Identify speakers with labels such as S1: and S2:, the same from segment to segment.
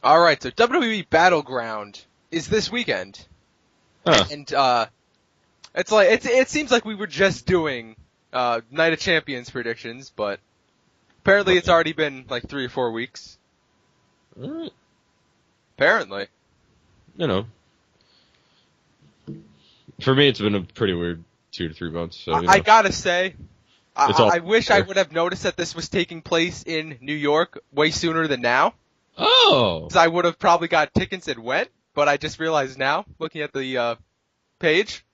S1: All right, so WWE Battleground is this weekend, and it's like it seems like we were just doing Night of Champions predictions, but apparently it's already been like 3 or 4 weeks.
S2: All right.
S1: Apparently,
S2: You know, for me it's been a pretty weird 2 to 3 months. So
S1: I gotta say, I wish
S2: fair.
S1: I would have noticed that this was taking place in New York way sooner than now.
S2: Oh.
S1: Because I would have probably got tickets and went, but I just realized now, looking at the page.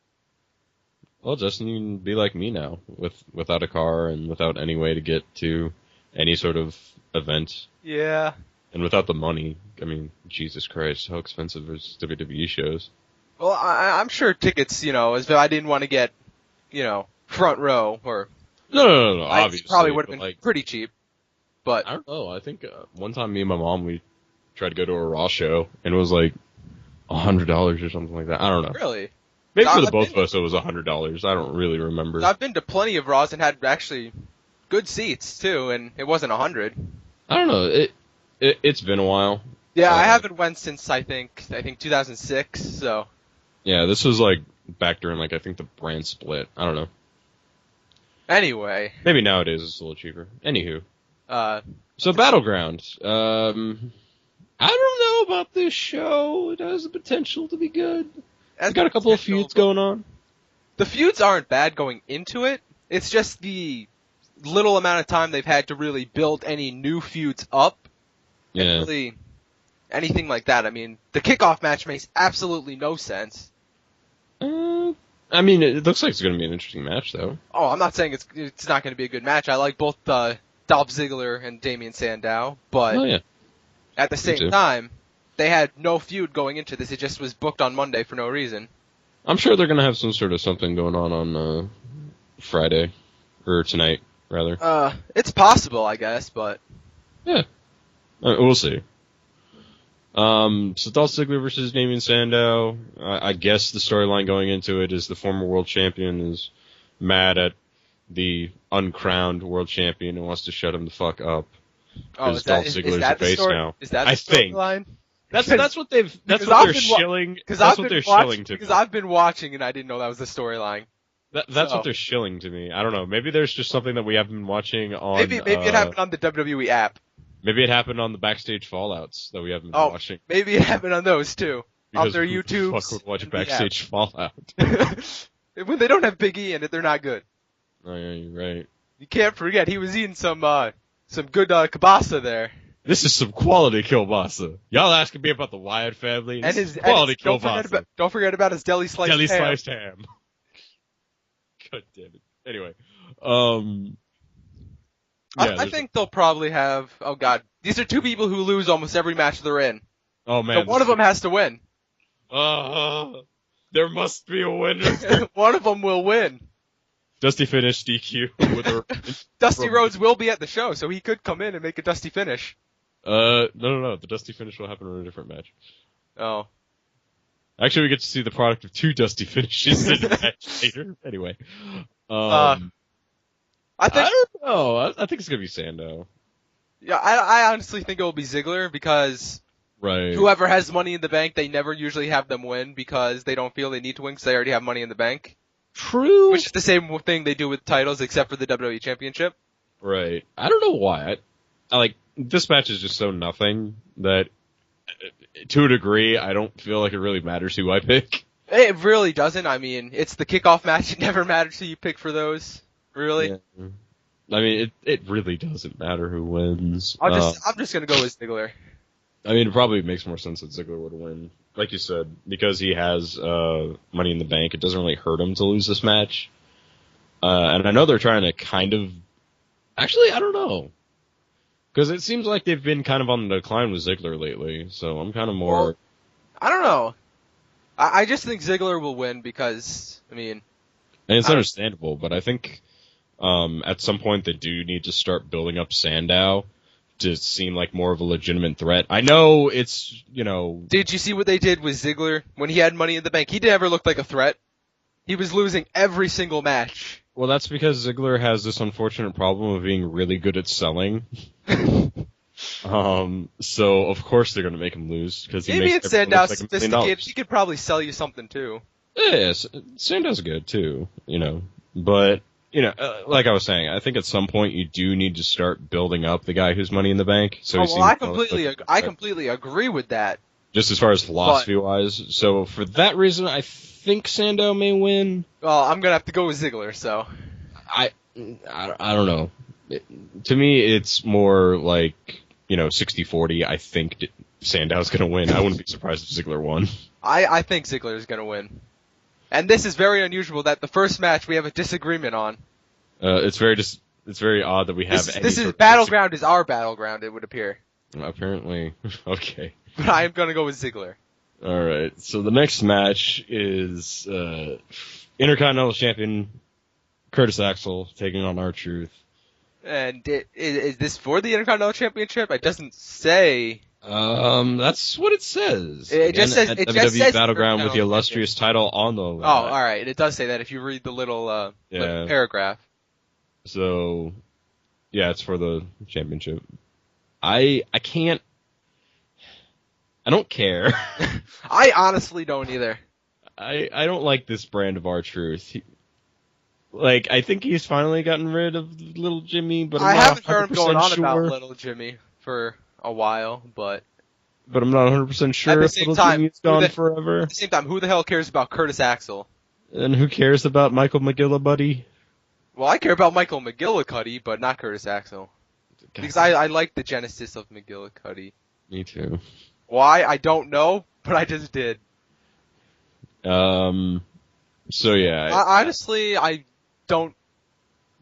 S2: Well, Justin, you can be like me now, without a car and without any way to get to any sort of event.
S1: Yeah.
S2: And without the money. I mean, Jesus Christ, how expensive is WWE shows?
S1: Well, I'm sure tickets, if I didn't want to get, front row, or...
S2: No, obviously.
S1: Probably would have been
S2: like,
S1: pretty cheap, but...
S2: I don't know, I think one time me and my mom, we tried to go to a Raw show, and it was like $100 or something like that. I don't know.
S1: Really?
S2: Maybe for the both of us it was $100. I don't really remember.
S1: I've been to plenty of Raws and had actually good seats, too, and it wasn't 100.
S2: I don't know. It's been a while.
S1: Yeah, I haven't went since, I think 2006, so...
S2: Yeah, this was like back during I think the brand split. I don't know.
S1: Anyway.
S2: Maybe nowadays it's a little cheaper. Anywho.
S1: So
S2: Battleground. I don't know about this show. It has the potential to be good. It's got a couple of feuds going on.
S1: The feuds aren't bad going into it. It's just the little amount of time they've had to really build any new feuds up.
S2: Yeah.
S1: And really anything like that. I mean, the kickoff match makes absolutely no sense.
S2: I mean, it looks like it's going to be an interesting match, though.
S1: Oh, I'm not saying it's not going to be a good match. I like both Dolph Ziggler and Damien Sandow, but at the same time, they had no feud going into this. It just was booked on Monday for no reason.
S2: I'm sure they're going to have some sort of something going on Friday, or tonight, rather.
S1: It's possible, I guess, but...
S2: Yeah. We'll see. So Dolph Ziggler versus Damien Sandow. I guess the storyline going into it is the former world champion is mad at the uncrowned world champion and wants to shut him the fuck up.
S1: Oh,
S2: is Dolph Ziggler's the face now?
S1: Is that the storyline?
S2: That's what they're shilling. That's what they're shilling to me.
S1: Because I've been watching and I didn't know that was the storyline.
S2: That's what they're shilling to me. I don't know. Maybe there's just something that we haven't been watching on.
S1: Maybe it happened on the WWE app.
S2: Maybe it happened on the backstage fallouts that we haven't been watching.
S1: Maybe it happened on those too.
S2: Because
S1: on their
S2: who
S1: YouTube.
S2: the fuck would watch backstage fallout?
S1: When they don't have Big E in it, they're not good.
S2: Oh yeah, you're right.
S1: You can't forget he was eating some good kielbasa there.
S2: This is some quality kielbasa. Y'all asking me about the Wyatt family?
S1: And his
S2: quality kielbasa.
S1: Don't forget about his deli sliced
S2: ham. God damn it. Anyway,
S1: I think they'll probably have. Oh God, these are two people who lose almost every match they're in.
S2: Oh man,
S1: so one of them has to win.
S2: There must be a winner.
S1: One of them will win.
S2: Dusty finish DQ with a
S1: Dusty Rhodes will be at the show, so he could come in and make a Dusty finish.
S2: No. The Dusty finish will happen in a different match.
S1: Oh.
S2: Actually, we get to see the product of 2 Dusty finishes in a match later. Anyway. I don't know. I think it's gonna be Sandow.
S1: Yeah, I honestly think it will be Ziggler because whoever has Money in the Bank, they never usually have them win because they don't feel they need to win because they already have Money in the Bank.
S2: True.
S1: Which is the same thing they do with titles except for the WWE Championship.
S2: Right. I don't know why. I like, this match is just so nothing that, to a degree, I don't feel like it really matters who I pick.
S1: It really doesn't. I mean, it's the kickoff match. It never matters who you pick for those. Really?
S2: Yeah. I mean, it really doesn't matter who wins.
S1: I'm just gonna go with Ziggler.
S2: I mean, it probably makes more sense that Ziggler would win. Like you said, because he has Money in the Bank, it doesn't really hurt him to lose this match. And I know they're trying to kind of... Actually, I don't know. Because it seems like they've been kind of on the decline with Ziggler lately, so I'm kind of more...
S1: Well, I don't know. I just think Ziggler will win because, I mean...
S2: And it's understandable, but I think at some point they do need to start building up Sandow to seem like more of a legitimate threat. I know it's, Did
S1: you see what they did with Ziggler when he had Money in the Bank? He never looked like a threat. He was losing every single match.
S2: Well, that's because Ziggler has this unfortunate problem of being really good at selling. So of course they're gonna make him lose because he
S1: Maybe
S2: makes
S1: it's
S2: everyone
S1: Sandow
S2: look like $1 million.
S1: sophisticated. He could probably sell you something too.
S2: Yes, Sandow's good too, but like I was saying, I think at some point you do need to start building up the guy who's Money in the Bank. So
S1: I completely agree with that.
S2: Just as far as philosophy wise, so for that reason, I think Sandow may win.
S1: Well, I'm gonna have to go with Ziggler. So
S2: I don't know. To me, it's more like 60-40. I think Sandow's gonna win. I wouldn't be surprised if Ziggler won.
S1: I think Ziggler is gonna win. And this is very unusual that the first match we have a disagreement on.
S2: It's very odd that we have
S1: this is Battleground is our Battleground, it would appear.
S2: Apparently. Okay.
S1: But I am gonna go with Ziggler.
S2: Alright, so the next match is Intercontinental Champion Curtis Axel taking on R-Truth.
S1: And is this for the Intercontinental Championship? It doesn't say.
S2: That's what it says.
S1: It just says
S2: WWE Battleground with the illustrious title on the line.
S1: Oh, alright, it does say that if you read the little paragraph.
S2: So, yeah, it's for the championship. I don't care.
S1: I honestly don't either.
S2: I don't like this brand of R-Truth. I think he's finally gotten rid of Little Jimmy, but I
S1: haven't heard him going on about Little Jimmy for a while, but
S2: I'm not 100% sure if Little Jimmy's gone forever.
S1: At the same time, who the hell cares about Curtis Axel?
S2: And who cares about Michael McGillicuddy?
S1: Well, I care about Michael McGillicuddy, but not Curtis Axel. Because I like the genesis of McGillicuddy.
S2: Me too.
S1: Why? I don't know, but I just did.
S2: So yeah.
S1: Honestly, I don't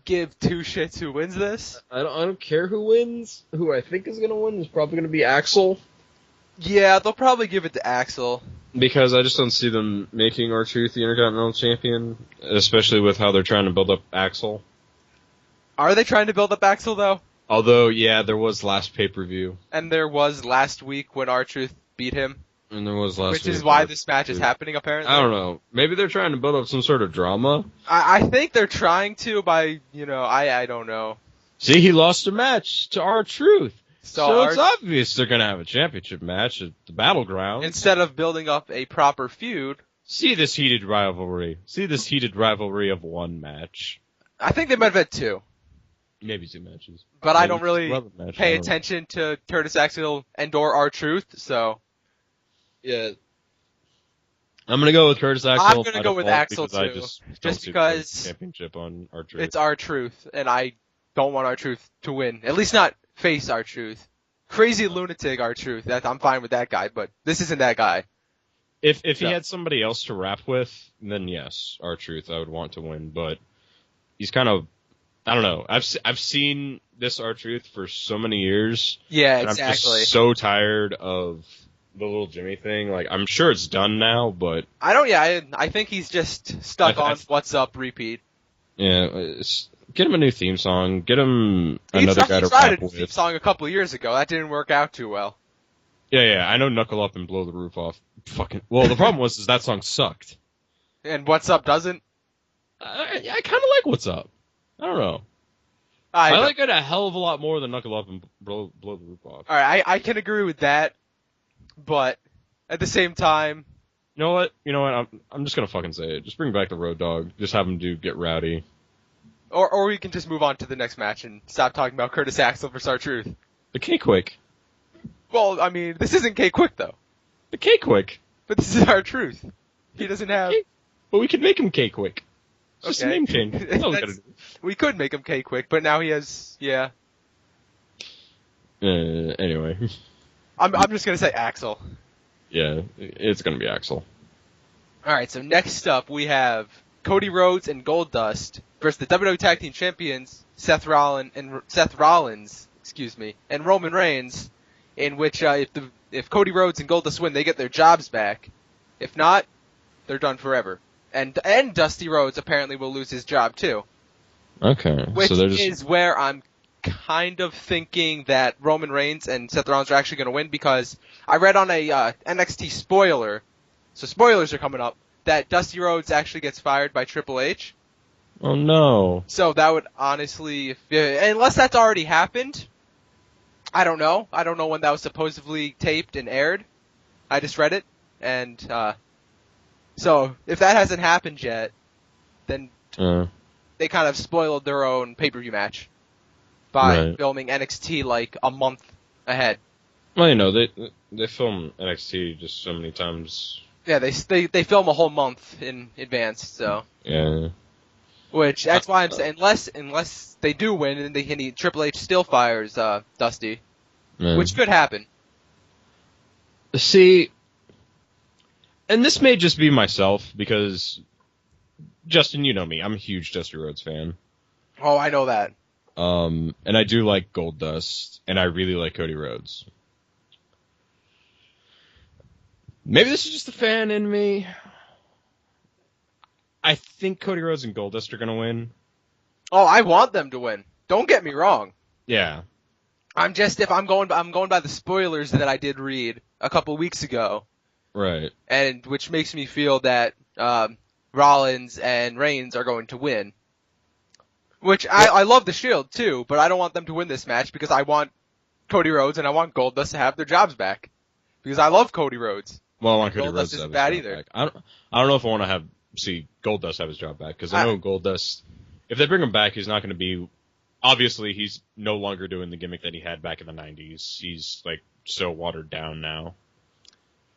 S1: give two shits who wins this.
S2: I don't care who wins. Who I think is gonna win is probably gonna be Axel.
S1: Yeah, they'll probably give it to Axel.
S2: Because I just don't see them making R-Truth the Intercontinental Champion, especially with how they're trying to build up Axel.
S1: Are they trying to build up Axel, though?
S2: Although, yeah, there was last pay-per-view.
S1: And there was last week when R-Truth beat him.
S2: And there was last week.
S1: Which is why this match is happening, apparently.
S2: I don't know. Maybe they're trying to build up some sort of drama.
S1: I think they're trying to by, I don't know.
S2: See, he lost a match to R-Truth. So it's obvious they're going to have a championship match at the Battleground.
S1: Instead of building up a proper feud.
S2: See this heated rivalry. See this heated rivalry of one match.
S1: I think they might have had two.
S2: Maybe two matches.
S1: But I don't really pay attention to Curtis Axel and/or R-Truth, so.
S2: Yeah. I'm going to go with Curtis Axel.
S1: I'm going to go with Axel, too. Just because
S2: championship on R-Truth.
S1: It's R-Truth, and I don't want R-Truth to win. At least not face R-Truth. Crazy lunatic R-Truth. I'm fine with that guy, but this isn't that guy.
S2: If he had somebody else to rap with, then yes, R-Truth I would want to win, but he's kind of, I don't know. I've seen this R-Truth for so many years.
S1: Yeah,
S2: and
S1: exactly.
S2: I'm just so tired of the Little Jimmy thing. I'm sure it's done now, but
S1: I think he's just stuck on What's Up repeat.
S2: Yeah, get him a new theme song. Get him another guy to rap with.
S1: He tried a theme song a couple of years ago. That didn't work out too well.
S2: Yeah. I know Knuckle Up and Blow the Roof Off. Well, the problem was that song sucked.
S1: And What's Up doesn't?
S2: I kind of like What's Up. I don't know. I like it a hell of a lot more than Knuckle Up and Blow the Roof Off.
S1: Alright, I can agree with that. But at the same time,
S2: You know what? I'm just gonna fucking say it. Just bring back the Road Dogg. Just have him Get Rowdy.
S1: Or we can just move on to the next match and stop talking about Curtis Axel versus R-Truth.
S2: The K-Quick.
S1: Well, I mean, this isn't K-Quick though.
S2: The K-Quick.
S1: But this is R-Truth. He doesn't have.
S2: But we could make him K-Quick. It's just a name change. That's all we gotta do.
S1: We could make him K-Quick, but now he has, yeah.
S2: Anyway.
S1: I'm just gonna say Axel.
S2: Yeah, it's gonna be Axel.
S1: Alright, so next up we have Cody Rhodes and Goldust versus the WWE Tag Team Champions Seth Rollins and Roman Reigns, in which if Cody Rhodes and Goldust win, they get their jobs back. If not, they're done forever. And Dusty Rhodes apparently will lose his job too.
S2: Okay,
S1: which is where I'm kind of thinking that Roman Reigns and Seth Rollins are actually going to win, because I read on a NXT spoiler, so spoilers are coming up, that Dusty Rhodes actually gets fired by Triple H.
S2: Oh no.
S1: So that would honestly, unless that's already happened, I don't know. I don't know when that was supposedly taped and aired. I just read it, and so if that hasn't happened yet, then they kind of spoiled their own pay-per-view match by filming NXT like a month ahead.
S2: Well, they film NXT just so many times.
S1: Yeah, they film a whole month in advance, so.
S2: Yeah.
S1: Which, that's why I'm saying, unless they do win and Triple H still fires, Dusty. Which could happen.
S2: See, and this may just be myself, because, Justin, you know me, I'm a huge Dusty Rhodes fan.
S1: Oh, I know that.
S2: And I do like Goldust, and I really like Cody Rhodes. Maybe this is just the fan in me. I think Cody Rhodes and Goldust are going to win.
S1: Oh, I want them to win. Don't get me wrong.
S2: Yeah.
S1: I'm going by the spoilers that I did read a couple weeks ago.
S2: Right.
S1: And which makes me feel that Rollins and Reigns are going to win. Which I love the Shield too, but I don't want them to win this match because I want Cody Rhodes and I want Goldust to have their jobs back. Because I love Cody Rhodes.
S2: Well, I want Cody Rhodes to have his
S1: bad
S2: job
S1: either.
S2: back. I don't know if I want to see Goldust have his job back, because I know Goldust, if they bring him back, he's not going to be, obviously he's no longer doing the gimmick that he had back in the 90s. He's like so watered down now.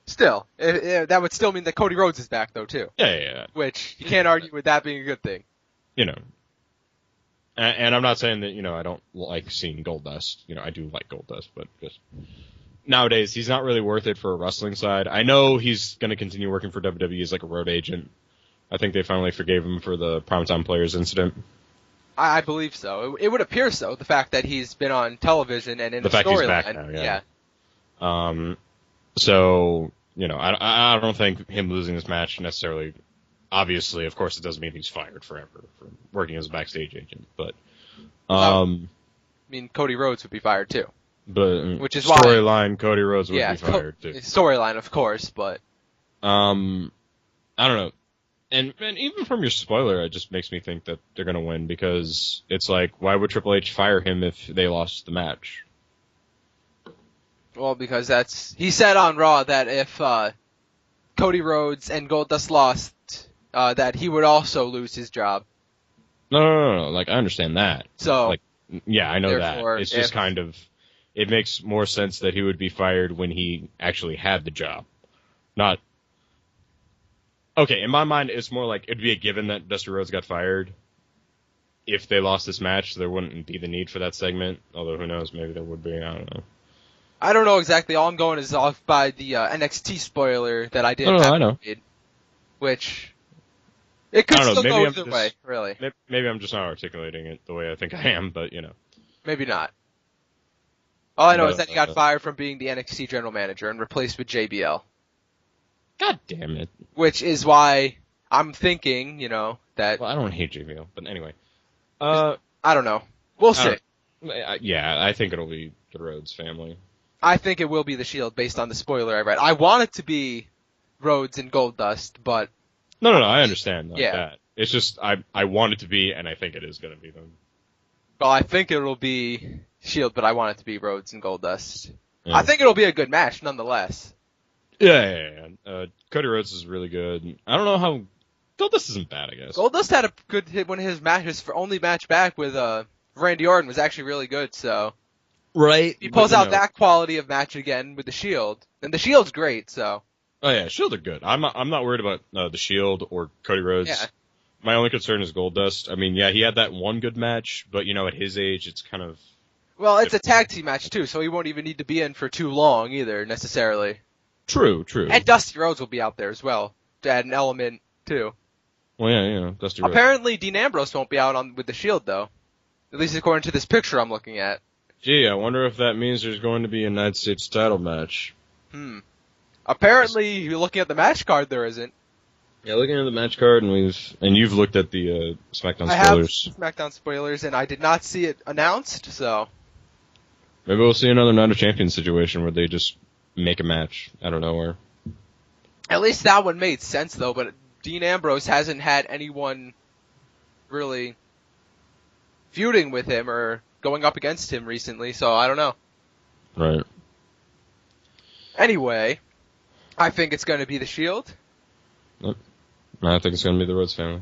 S1: Still, that would still mean that Cody Rhodes is back though too.
S2: Yeah.
S1: Which you can't argue with that being a good thing.
S2: And I'm not saying that, I don't like seeing Goldust. I do like Goldust, but just nowadays he's not really worth it for a wrestling side. I know he's going to continue working for WWE as like a road agent. I think they finally forgave him for the Primetime Players incident.
S1: I believe so. It would appear so. The fact that he's been on television and in the
S2: fact he's back
S1: storyline.
S2: now, yeah. So, I don't think him losing this match necessarily, obviously, of course, it doesn't mean he's fired forever for working as a backstage agent, but,
S1: Cody Rhodes would be fired too.
S2: But,
S1: which is
S2: storyline, Cody Rhodes would be fired too.
S1: Storyline, of course, but.
S2: I don't know. And even from your spoiler, it just makes me think that they're going to win, because it's like, why would Triple H fire him if they lost the match?
S1: Well, because he said on Raw that if Cody Rhodes and Goldust lost, that he would also lose his job.
S2: No. Like, I understand that.
S1: So,
S2: like, yeah, I know that. It's just kind of, it makes more sense that he would be fired when he actually had the job. Not. Okay, in my mind, it's more like it'd be a given that Dusty Rhodes got fired. If they lost this match, there wouldn't be the need for that segment. Although, who knows, maybe there would be, I don't know.
S1: I don't know exactly. All I'm going is off by the NXT spoiler that I did.
S2: I know.
S1: Which, it could still go either way, really.
S2: Maybe I'm just not articulating it the way I think I am, but,
S1: Maybe not. All I know is that he got fired from being the NXT general manager and replaced with JBL.
S2: God damn it.
S1: Which is why I'm thinking, that...
S2: Well, I don't hate JBL, but anyway.
S1: I don't know. We'll see.
S2: Yeah, I think it'll be the Rhodes family.
S1: I think it will be the Shield based on the spoiler I read. I want it to be Rhodes and Goldust, but...
S2: No, I understand that. It's just, I want it to be, and I think it is going to be them.
S1: Well, I think it'll be Shield, but I want it to be Rhodes and Goldust.
S2: Yeah.
S1: I think it'll be a good match, nonetheless.
S2: Yeah. Cody Rhodes is really good. I don't know how... Goldust isn't bad, I guess.
S1: Goldust had a good hit when his only match back with Randy Orton was actually really good, so...
S2: Right.
S1: He pulls out that quality of match again with the Shield. And the Shield's great, so...
S2: Oh yeah, Shield are good. I'm not worried about the Shield or Cody Rhodes.
S1: Yeah.
S2: My only concern is Goldust. I mean, yeah, he had that one good match, but at his age, it's kind of...
S1: Well, it's a tag team match too, so he won't even need to be in for too long either, necessarily.
S2: True.
S1: And Dusty Rhodes will be out there as well, to add an element too.
S2: Well, yeah, Dusty Rhodes.
S1: Apparently, Dean Ambrose won't be out with the Shield, though. At least according to this picture I'm looking at.
S2: Gee, I wonder if that means there's going to be a United States title match.
S1: Apparently, you're looking at the match card, there isn't.
S2: Yeah, looking at the match card, and you've looked at the SmackDown spoilers.
S1: I have SmackDown spoilers, and I did not see it announced, so...
S2: Maybe we'll see another Night of Champions situation where they just make a match out of nowhere.
S1: At least that one made sense, though, but Dean Ambrose hasn't had anyone really feuding with him or going up against him recently, so I don't know.
S2: Right.
S1: Anyway, I think it's going to be the Shield.
S2: Yep. I think it's going to be the Rhodes family.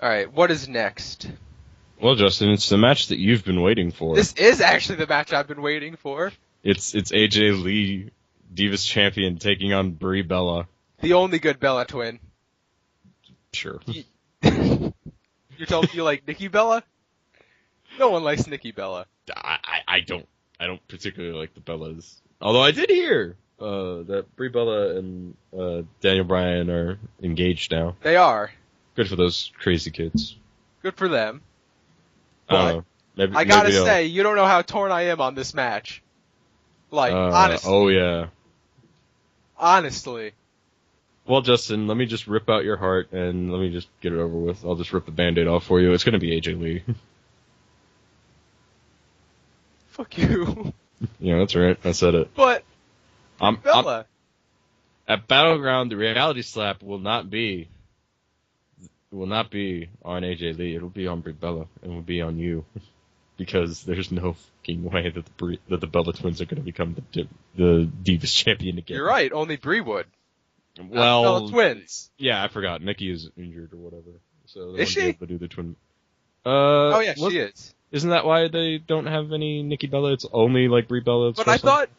S1: All right, what is next?
S2: Well, Justin, it's the match that you've been waiting for.
S1: This is actually the match I've been waiting for.
S2: It's AJ Lee, Divas Champion, taking on Brie Bella.
S1: The only good Bella twin.
S2: Sure.
S1: You're telling me you like Nikki Bella? No one likes Nikki Bella.
S2: I don't particularly like the Bellas. Although I did hear that Brie Bella and Daniel Bryan are engaged now.
S1: They are.
S2: Good for those crazy kids.
S1: Good for them.
S2: But
S1: I gotta say, you don't know how torn I am on this match. Like, honestly.
S2: Oh yeah.
S1: Honestly.
S2: Well, Justin, let me just rip out your heart and let me just get it over with. I'll just rip the Band-Aid off for you. It's gonna be AJ Lee.
S1: Fuck you.
S2: Yeah, that's right. I said it.
S1: But Bella.
S2: At Battleground, the reality slap will not be on AJ Lee. It'll be on Brie Bella. It will be on you, because there's no fucking way that the Bella twins are going to become the Divas champion again.
S1: You're right. Only Brie would.
S2: Well,
S1: Bella twins.
S2: Yeah, I forgot. Nikki is injured or whatever, so they
S1: is
S2: won't
S1: she?
S2: be able to do the twin.
S1: Oh yeah, she is.
S2: Isn't that why they don't have any Nikki Bella? It's only like Brie Bella.
S1: But I thought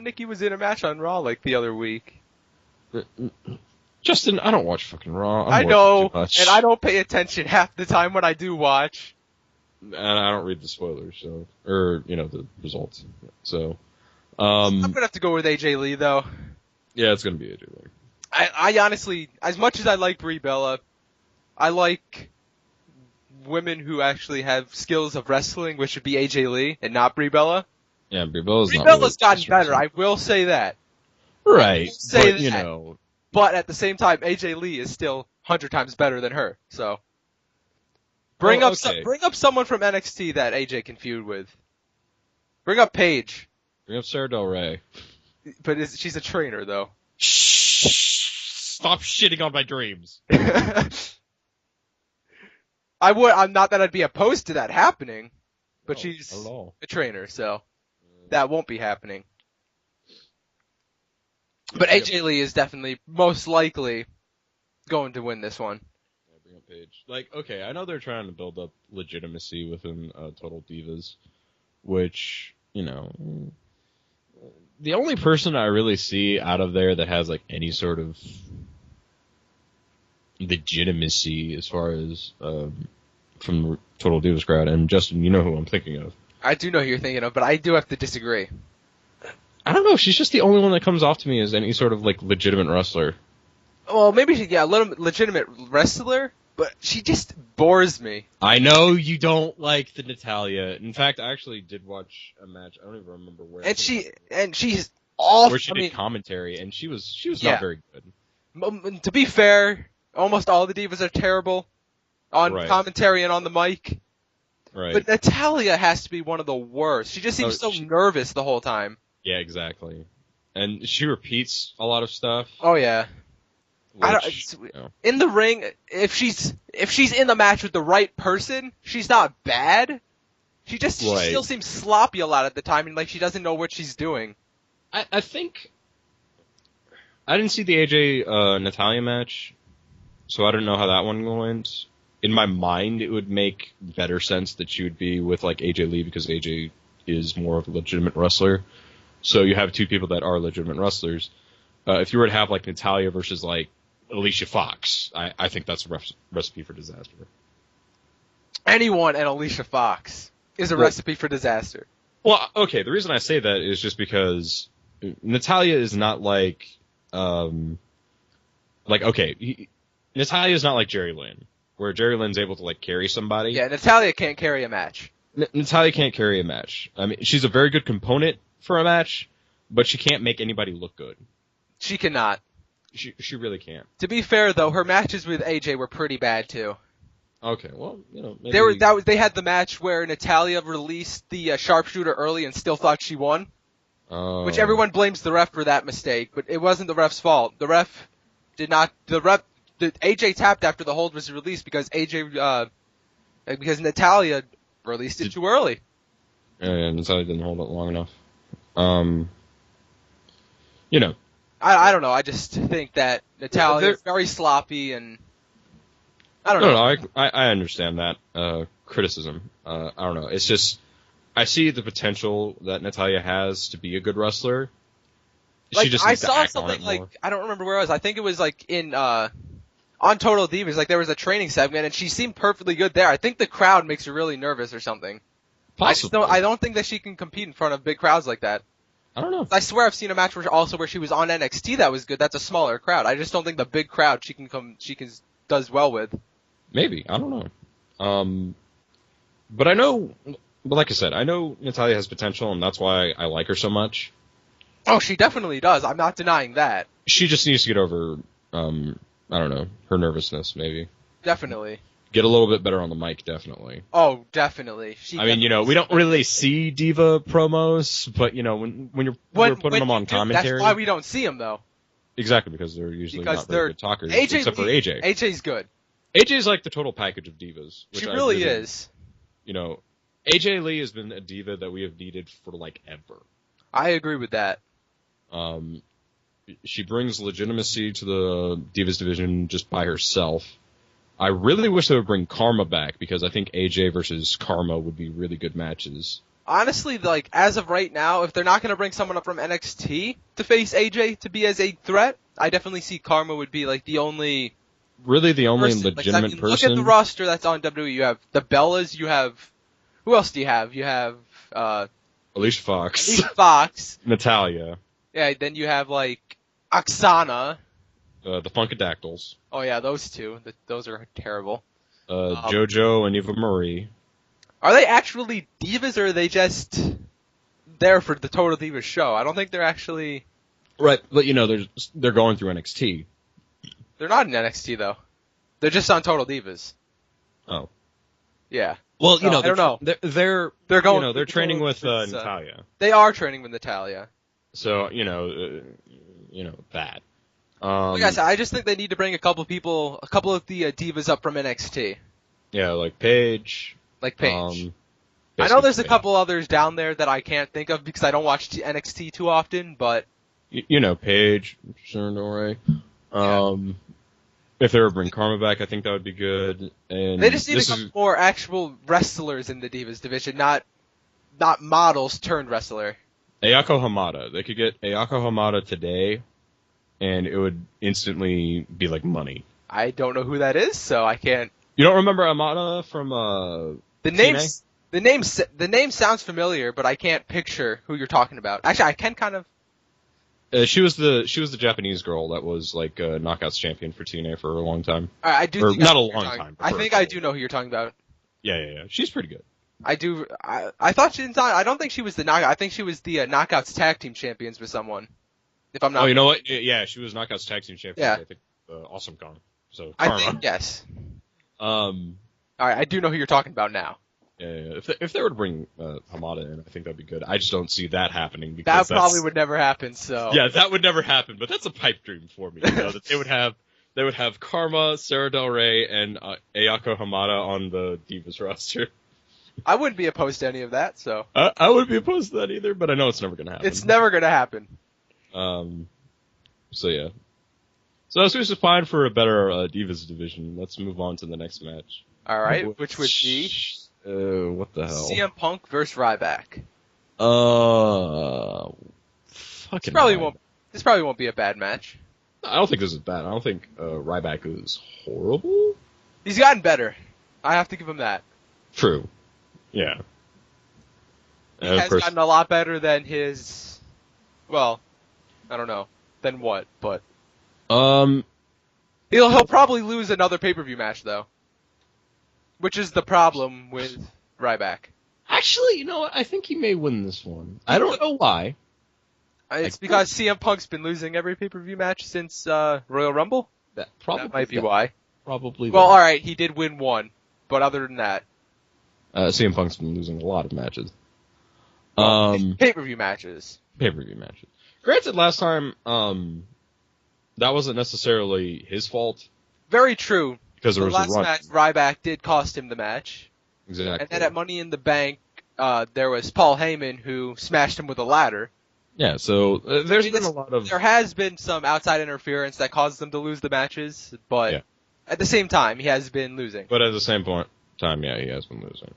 S1: Nikki was in a match on Raw like the other week.
S2: Justin, I don't watch fucking Raw.
S1: I know, and I don't pay attention half the time when I do watch.
S2: And I don't read the spoilers, or the results. So,
S1: I'm gonna have to go with AJ Lee though.
S2: Yeah, it's gonna be AJ Lee.
S1: I honestly, as much as I like Brie Bella, I like women who actually have skills of wrestling, which would be AJ Lee and not Brie Bella.
S2: Yeah, Brie Bella's
S1: gotten better. I will say that.
S2: Right, but
S1: But at the same time, AJ Lee is still 100 times better than her. So bring up someone from NXT that AJ can feud with. Bring up Paige.
S2: Bring up Sarah Del Rey.
S1: But she's a trainer though.
S2: Shh! Stop shitting on my dreams.
S1: I'm not that I'd be opposed to that happening, but she's a trainer, so that won't be happening. But AJ Lee is definitely most likely going to win this one.
S2: Yeah, bring up Paige. Like, okay, I know they're trying to build up legitimacy within Total Divas, which, the only person I really see out of there that has like any sort of legitimacy as far as from the Total Divas crowd, and Justin, you know who I'm thinking of.
S1: I do know who you're thinking of, but I do have to disagree.
S2: I don't know. She's just the only one that comes off to me as any sort of like legitimate wrestler.
S1: Well, maybe a little legitimate wrestler, but she just bores me.
S2: I know you don't like the Natalya. In fact, I actually did watch a match. I don't even remember where.
S1: And she's awful.
S2: Where she did commentary, and she was not very good.
S1: To be fair, almost all the divas are terrible on commentary and on the mic.
S2: Right.
S1: But Natalya has to be one of the worst. She just seems so nervous the whole time.
S2: Yeah, exactly. And she repeats a lot of stuff.
S1: Oh yeah. In the ring, if she's in the match with the right person, she's not bad. She still seems sloppy a lot of the time, and like she doesn't know what she's doing.
S2: I think I didn't see the AJ Natalya match, so I don't know how that one went. In my mind, it would make better sense that she would be with like AJ Lee because AJ is more of a legitimate wrestler. So you have two people that are legitimate wrestlers. If you were to have like Natalya versus like Alicia Fox, I think that's a recipe for disaster.
S1: Anyone and Alicia Fox is a recipe for disaster.
S2: Well, okay, the reason I say that is just because Natalya is not like Natalya is not like Jerry Lynn, where Jerry Lynn's able to like carry somebody.
S1: Yeah, Natalya can't carry a match.
S2: Natalya can't carry a match. I mean, she's a very good component for a match, but she can't make anybody look good.
S1: She cannot.
S2: She really can't.
S1: To be fair, though, her matches with AJ were pretty bad too.
S2: Okay, well, maybe...
S1: They had the match where Natalya released the sharpshooter early and still thought she won, which everyone blames the ref for that mistake, but it wasn't the ref's fault. The ref did not. AJ tapped after the hold was released because Natalya released it too early.
S2: Yeah, Natalya didn't hold it long enough. You know.
S1: I don't know. I just think that Natalya is very sloppy, and I don't know.
S2: No, I understand that criticism. I don't know. It's just I see the potential that Natalya has to be a good wrestler.
S1: Like,
S2: she just
S1: I
S2: needs to
S1: saw
S2: act
S1: something
S2: on it more.
S1: like, I don't remember where it was. I think it was like in on Total Divas. Like there was a training segment, and she seemed perfectly good there. I think the crowd makes her really nervous or something.
S2: Possibly.
S1: I don't think that she can compete in front of big crowds like that.
S2: I don't know.
S1: I swear I've seen a match where she was on NXT that was good. That's a smaller crowd. I just don't think the big crowd she does well with.
S2: Maybe. I don't know. But I know, but like I said, I know Natalya has potential, and that's why I like her so much.
S1: Oh, she definitely does. I'm not denying that.
S2: She just needs to get over, I don't know, her nervousness, maybe.
S1: Definitely.
S2: Get a little bit better on the mic, definitely.
S1: Oh, definitely.
S2: I mean, we don't really see diva promos, but when we're putting them on commentary.
S1: That's why we don't see them, though.
S2: Exactly, because they're usually not very good talkers, except for AJ.
S1: AJ's good.
S2: AJ's like the total package of divas.
S1: She really is.
S2: AJ Lee has been a diva that we have needed for like ever.
S1: I agree with that.
S2: She brings legitimacy to the Divas division just by herself. I really wish they would bring Karma back, because I think AJ versus Karma would be really good matches.
S1: Honestly, like, as of right now, if they're not going to bring someone up from NXT to face AJ to be as a threat, I definitely see Karma would be, like, the only...
S2: Really the only
S1: legitimate
S2: person.
S1: Look at the roster that's on WWE. You have the Bellas, you have... Who else do you have? You have,
S2: Alicia Fox.
S1: Alicia Fox.
S2: Natalya.
S1: Yeah, then you have, like, Oksana.
S2: The Funkadactyls.
S1: Oh yeah, those two. Those are terrible.
S2: JoJo and Eva Marie.
S1: Are they actually divas, or are they just there for the Total Divas show? I don't think they're actually...
S2: Right, but they're going through NXT.
S1: They're not in NXT, though. They're just on Total Divas.
S2: Oh.
S1: Yeah.
S2: Well,
S1: I don't know.
S2: They're going. They're training with Natalya.
S1: They are training with Natalya.
S2: So that.
S1: Like I said, I just think they need to bring a couple of the divas up from NXT.
S2: Yeah, like Paige.
S1: I know there's a couple others down there that I can't think of because I don't watch NXT too often, but...
S2: Paige, Surnore. If they were to bring Karma back, I think that would be good. And
S1: they just need a couple more actual wrestlers in the Divas division, not models turned wrestler.
S2: Ayako Hamada. They could get Ayako Hamada today, and it would instantly be like money.
S1: I don't know who that is, so I can't...
S2: You don't remember Hamada from
S1: The name sounds familiar, but I can't picture who you're talking about. Actually, I can kind of...
S2: She was the Japanese girl that was like Knockouts champion for TNA for a long time.
S1: I do. Think
S2: not a long time.
S1: I think I do know who you're talking about.
S2: Yeah. She's pretty good.
S1: I do. I thought she didn't. I don't think she was the knockout. I think she was the Knockouts tag team champions with someone. If I'm not.
S2: Oh, you know what? Yeah, she was Knockouts tag team champion.
S1: Yeah.
S2: I think Awesome Kong. So Karma.
S1: I think yes.
S2: All
S1: right, I do know who you're talking about now.
S2: Yeah. If they were to bring Hamada in, I think that'd be good. I just don't see that happening because
S1: that probably would never happen. So
S2: yeah, that would never happen. But that's a pipe dream for me. That they would have Karma, Sarah Del Rey, and Ayako Hamada on the Divas roster.
S1: I wouldn't be opposed to any of that. So
S2: I wouldn't be opposed to that either. But I know it's never gonna happen.
S1: It's never gonna happen.
S2: So yeah. So this was fine for a better Divas division. Let's move on to the next match.
S1: All right, which would be.
S2: What the hell?
S1: CM Punk versus Ryback.
S2: Fucking.
S1: This probably won't be a bad match.
S2: I don't think this is bad. I don't think Ryback is horrible.
S1: He's gotten better. I have to give him that.
S2: True. Yeah.
S1: He has gotten a lot better than his. Well, I don't know. Than what? But. He'll probably lose another pay-per-view match though. Which is the problem with Ryback.
S2: Actually, you know what? I think he may win this one. I don't know why.
S1: It's because CM Punk's been losing every pay-per-view match since Royal Rumble. That might be why.
S2: Probably.
S1: Well, all right, he did win one, but other than that,
S2: CM Punk's been losing a lot of matches.
S1: Pay-per-view matches.
S2: Pay-per-view matches. Granted, last time that wasn't necessarily his fault.
S1: Very true.
S2: Because there was
S1: last match, Ryback did cost him the match.
S2: Exactly.
S1: And then at Money in the Bank, there was Paul Heyman who smashed him with a ladder.
S2: Yeah, so there's been a lot of...
S1: There has been some outside interference that caused them to lose the matches, but at the same time, he has been losing.
S2: But at the same time, yeah, he has been losing.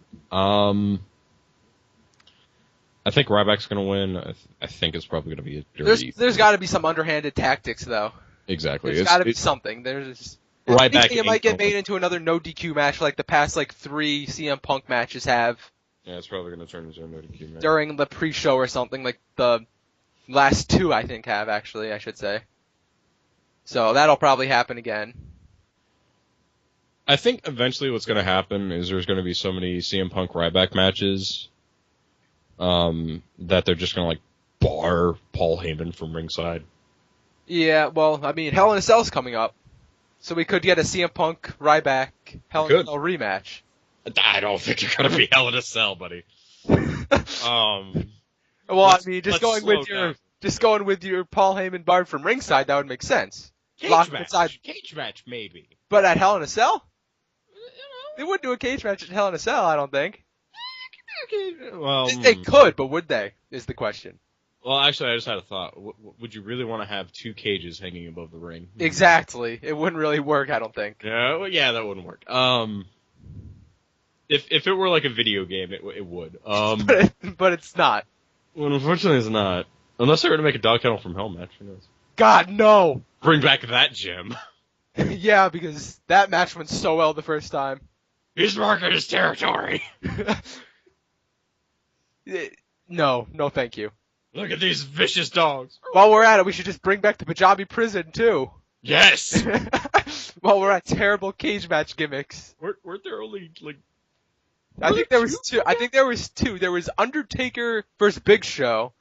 S2: I think Ryback's going to win. I think it's probably going to be a dirty...
S1: There's got to be some underhanded tactics, though.
S2: Exactly.
S1: There's got to be something.
S2: Ryback,
S1: I think it might get made into another no DQ match like the past 3 CM Punk matches have.
S2: Yeah, it's probably going to turn into a no DQ match.
S1: During the pre-show or something, like the last 2 I think have, actually, I should say. So that'll probably happen again.
S2: I think eventually what's going to happen is there's going to be so many CM Punk Ryback matches that they're just going to bar Paul Heyman from ringside.
S1: Yeah, well, I mean, Hell in a Cell's coming up. So we could get a CM Punk Ryback Hell in a Cell rematch.
S2: I don't think you're going to be Hell in a Cell, buddy.
S1: Well, I mean, just going with your Paul Heyman barred from ringside, that would make sense.
S2: Cage match, maybe.
S1: But at Hell in a Cell? They wouldn't do a cage match at Hell in a Cell, I don't think.
S2: Well,
S1: they could, but would they? Is the question.
S2: Well, actually, I just had a thought. Would you really want to have 2 cages hanging above the ring?
S1: Exactly. It wouldn't really work, I don't think.
S2: Yeah, well, that wouldn't work. If it were like a video game, it would.
S1: But it's not.
S2: Well, unfortunately, it's not. Unless they were to make a Dog Kennel from Hell match, who knows?
S1: God, no!
S2: Bring back that gem.
S1: Yeah, because that match went so well the first time.
S2: He's marking his territory.
S1: No, thank you.
S2: Look at these vicious dogs.
S1: While we're at it, we should just bring back the Punjabi prison, too.
S2: Yes!
S1: While we're at terrible cage match gimmicks.
S2: Weren't there only,
S1: I think there was 2. I think there was 2. There was Undertaker versus Big Show,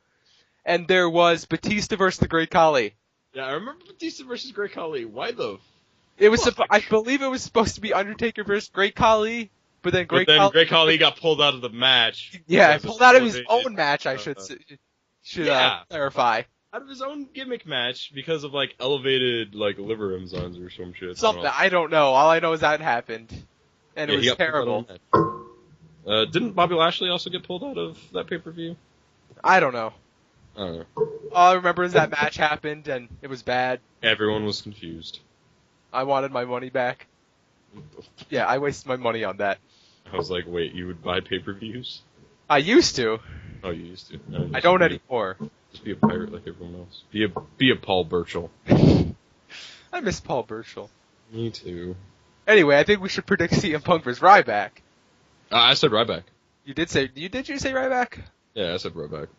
S1: and there was Batista versus the Great Khali.
S2: Yeah, I remember Batista versus Great Khali. Why the...
S1: It was. I believe it was supposed to be Undertaker versus Great Khali, but then Great
S2: Khali got pulled out of the match.
S1: Yeah, pulled out of his own match. I should clarify.
S2: Out of his own gimmick match because of elevated liver enzymes or some shit.
S1: Something I don't know. All I know is that happened, and it was terrible.
S2: Didn't Bobby Lashley also get pulled out of that pay-per-view?
S1: I don't know.
S2: I don't know.
S1: All I remember is that match happened and it was bad.
S2: Everyone was confused.
S1: I wanted my money back. Yeah, I wasted my money on that.
S2: I was like, wait, you would buy pay-per-views?
S1: I used to.
S2: Oh, you used to. No,
S1: I don't anymore.
S2: Just be a pirate like everyone else. Be a Paul Burchill.
S1: I miss Paul Burchill.
S2: Me too.
S1: Anyway, I think we should predict CM Punk vs. Ryback.
S2: I said Ryback.
S1: Did you say Ryback?
S2: Yeah, I said Ryback.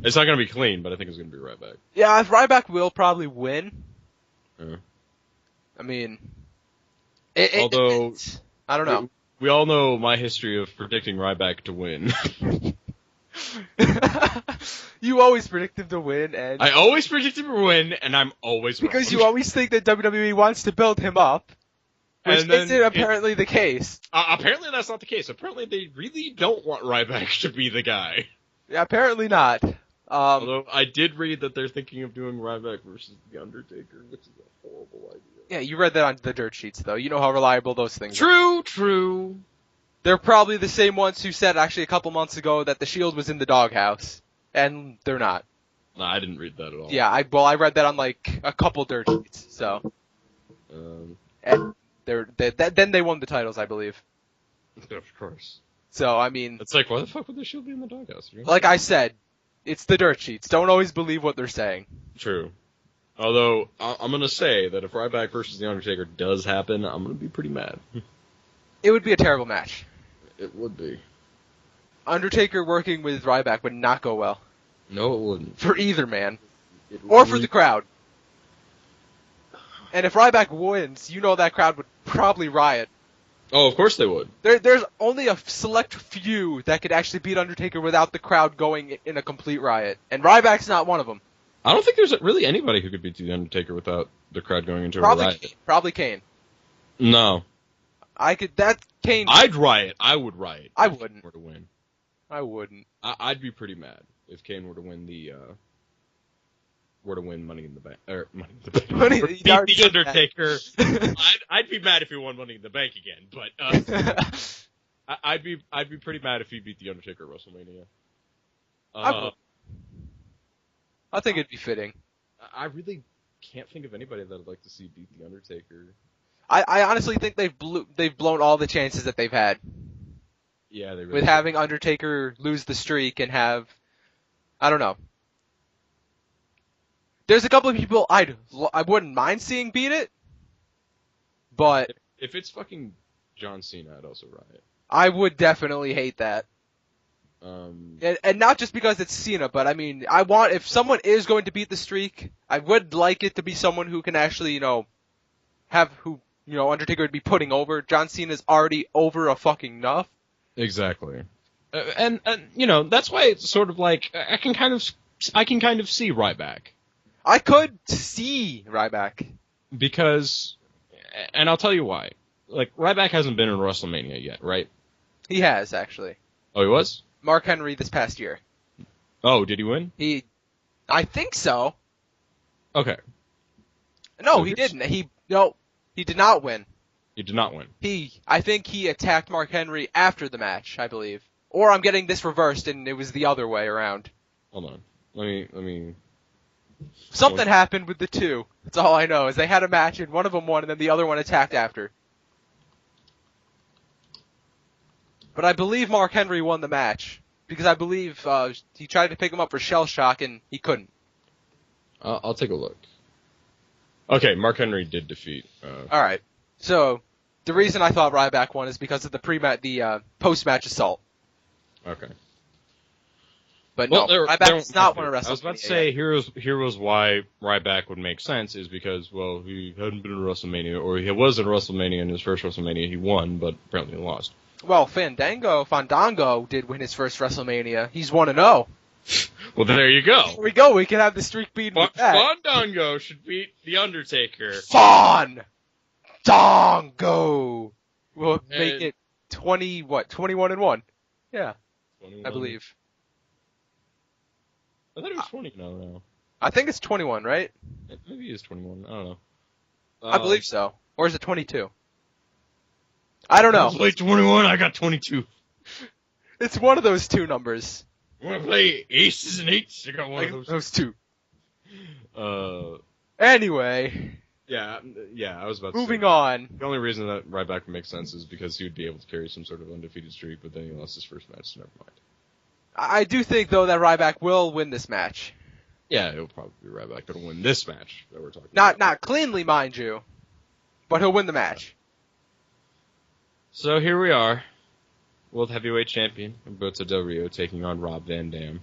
S2: It's not gonna be clean, but I think it's gonna be Ryback.
S1: Yeah, Ryback will probably win.
S2: Yeah.
S1: I mean,
S2: although
S1: I don't know.
S2: We all know my history of predicting Ryback to win.
S1: You always predict him to win, and
S2: I always predict him to win, and I'm always
S1: because
S2: wrong.
S1: you always think that WWE wants to build him up, which isn't apparently the case.
S2: Apparently that's not the case. Apparently they really don't want Ryback to be the guy.
S1: Yeah, apparently not.
S2: Although I did read that they're thinking of doing Ryback versus The Undertaker, which is a horrible idea.
S1: Yeah, you read that on the dirt sheets, though. You know how reliable those things
S2: are. True.
S1: They're probably the same ones who said, actually, a couple months ago that the Shield was in the doghouse. And they're not.
S2: No, I didn't read that at all.
S1: Yeah, I read that on, a couple dirt sheets, so. And then they won the titles, I believe.
S2: Of course.
S1: So, I mean...
S2: It's like, why the fuck would the Shield be in the doghouse? Really?
S1: Like I said, it's the dirt sheets. Don't always believe what they're saying.
S2: True. Although, I'm gonna say that if Ryback versus The Undertaker does happen, I'm gonna be pretty mad.
S1: It would be a terrible match.
S2: It would be.
S1: Undertaker working with Ryback would not go well.
S2: No, it wouldn't.
S1: For either man. Or for the crowd. And if Ryback wins, you know that crowd would probably riot.
S2: Oh, of course they would.
S1: There's only a select few that could actually beat Undertaker without the crowd going in a complete riot. And Ryback's not one of them.
S2: I don't think there's really anybody who could beat The Undertaker without the crowd going into a riot.
S1: Probably Kane.
S2: No.
S1: Kane.
S2: I'd riot. I would riot.
S1: I wouldn't.
S2: If Kane were to win.
S1: I wouldn't.
S2: I'd be pretty mad if Kane were to win Money in the Bank. Or Money in the Bank. Beat The Undertaker. I'd be mad if he won Money in the Bank again, but I'd be pretty mad if he beat The Undertaker at WrestleMania.
S1: I think it'd be fitting.
S2: I really can't think of anybody that I'd like to see beat The Undertaker.
S1: I honestly think they've blown all the chances that they've had.
S2: Yeah, they really
S1: with having Undertaker lose the streak and have, I don't know. There's a couple of people I wouldn't mind seeing beat it, but
S2: if it's fucking John Cena, I'd also riot.
S1: I would definitely hate that. And not just because it's Cena, but I mean, if someone is going to beat the streak, I would like it to be someone who can actually, Undertaker would be putting over. John Cena's already over a fucking enough.
S2: Exactly. And that's why it's sort of like, I can kind of see Ryback.
S1: I could see Ryback.
S2: Because, and I'll tell you why. Like, Ryback hasn't been in WrestleMania yet, right?
S1: He has, actually.
S2: Oh, he was?
S1: Mark Henry this past year.
S2: Oh, did he win?
S1: I think so.
S2: Okay.
S1: No,
S2: So
S1: he didn't. He did not win.
S2: He did not win.
S1: I think he attacked Mark Henry after the match, I believe. Or I'm getting this reversed and it was the other way around.
S2: Hold on. Let me.
S1: Something happened with the two. That's all I know, is they had a match and one of them won and then the other one attacked after. But I believe Mark Henry won the match. Because I believe he tried to pick him up for Shell Shock and he couldn't.
S2: I'll take a look. Okay, Mark Henry did defeat.
S1: Alright. So, the reason I thought Ryback won is because of the post-match assault.
S2: Okay.
S1: But no, Ryback's not one of WrestleMania.
S2: I was about to say, here was why Ryback would make sense, is because, well, he hadn't been in WrestleMania, or he was in WrestleMania, in his first WrestleMania he won, but apparently he lost.
S1: Well, Fandango did win his first WrestleMania. He's 1-0.
S2: Well, there you go.
S1: There we go, we can have the streak beaten with that.
S2: Fandango should beat The Undertaker.
S1: Fandango! We'll make it 21-1? Yeah,
S2: 21.
S1: I believe.
S2: I thought it was 20 now.
S1: I think it's 21, right?
S2: Maybe it is 21. I don't know.
S1: I believe so. Or is it 22? I don't know.
S2: Play 21, I got 22.
S1: It's one of those two numbers.
S2: Want to play aces and eights? I got one of
S1: those two.
S2: Anyway. Yeah, I was about to
S1: Moving on.
S2: The only reason that Ryback would make sense is because he would be able to carry some sort of undefeated streak, but then he lost his first match, so never mind.
S1: I do think, though, that Ryback will win this match.
S2: Yeah, it'll probably be Ryback that'll win this match that we're talking about.
S1: Not cleanly, mind you, but he'll win the match.
S2: So here we are, World Heavyweight Champion Humberto Del Rio taking on Rob Van Dam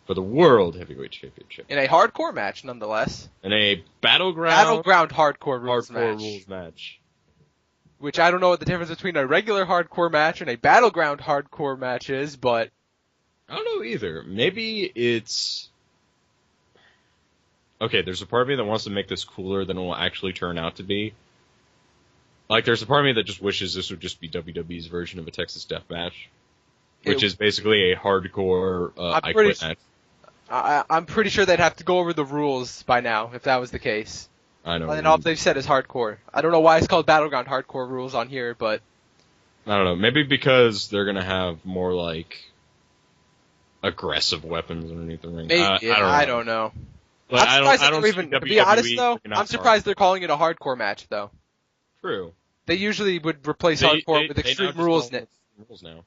S2: for the World Heavyweight Championship.
S1: In a hardcore match, nonetheless.
S2: In a Battleground
S1: hardcore rules
S2: match.
S1: Which I don't know what the difference between a regular hardcore match and a Battleground hardcore match is, but...
S2: I don't know either. Maybe it's... Okay, there's a part of me that wants to make this cooler than it will actually turn out to be. Like, there's a part of me that just wishes this would just be WWE's version of a Texas Death Match, which is basically a hardcore I Quit match.
S1: I'm pretty sure they'd have to go over the rules by now, if that was the case.
S2: I know.
S1: And all they've said is hardcore. I don't know why it's called Battleground Hardcore Rules on here, but...
S2: I don't know. Maybe because they're going to have more, like, aggressive weapons underneath the ring.
S1: Maybe. I don't know.
S2: But
S1: to be honest, though, I'm surprised they're calling it a hardcore match, though.
S2: True.
S1: They usually would replace hardcore with Extreme Rules now.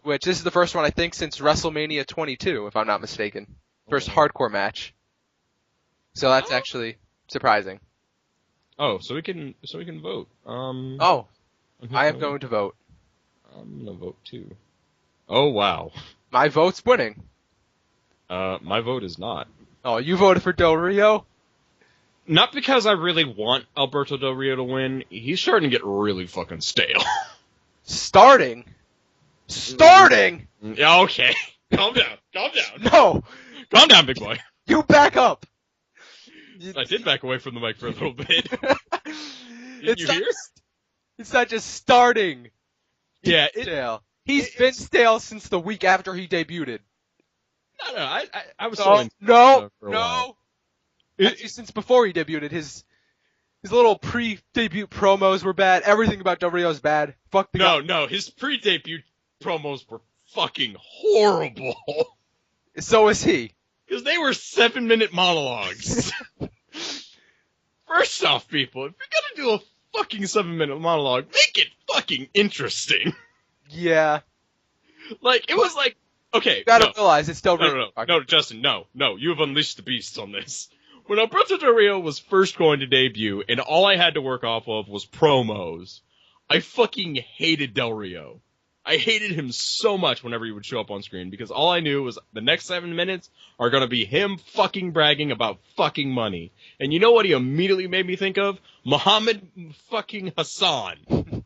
S1: Which this is the first one, I think, since WrestleMania 22, if I'm not mistaken. First hardcore match. So that's actually surprising.
S2: Oh, so we can vote.
S1: I am going to vote.
S2: I'm gonna vote too. Oh wow.
S1: My vote's winning.
S2: My vote is not.
S1: Oh, you voted for Del Rio?
S2: Not because I really want Alberto Del Rio to win. He's starting to get really fucking stale.
S1: Starting?
S2: Yeah, okay. Calm down.
S1: No!
S2: Calm down, big boy.
S1: You back up!
S2: I did back away from the mic for a little bit. Didn't you hear?
S1: It's not just starting.
S2: Yeah,
S1: stale. He's been stale since the week after he debuted.
S2: No, I was
S1: for a while. Actually, since before he debuted, his little pre-debut promos were bad. Everything about Del Rio's bad. Fuck the guy.
S2: No, his pre-debut promos were fucking horrible.
S1: So is he.
S2: Because they were 7-minute monologues. First off, people, if you're gonna do a fucking 7-minute monologue, make it fucking interesting.
S1: Yeah.
S2: Like, it was like, okay.
S1: You gotta realize it's still
S2: No, Justin, no, you have unleashed the beast on this. When Alberto Del Rio was first going to debut, and all I had to work off of was promos, I fucking hated Del Rio. I hated him so much whenever he would show up on screen, because all I knew was the next 7 minutes are gonna be him fucking bragging about fucking money. And you know what he immediately made me think of? Muhammad fucking Hassan.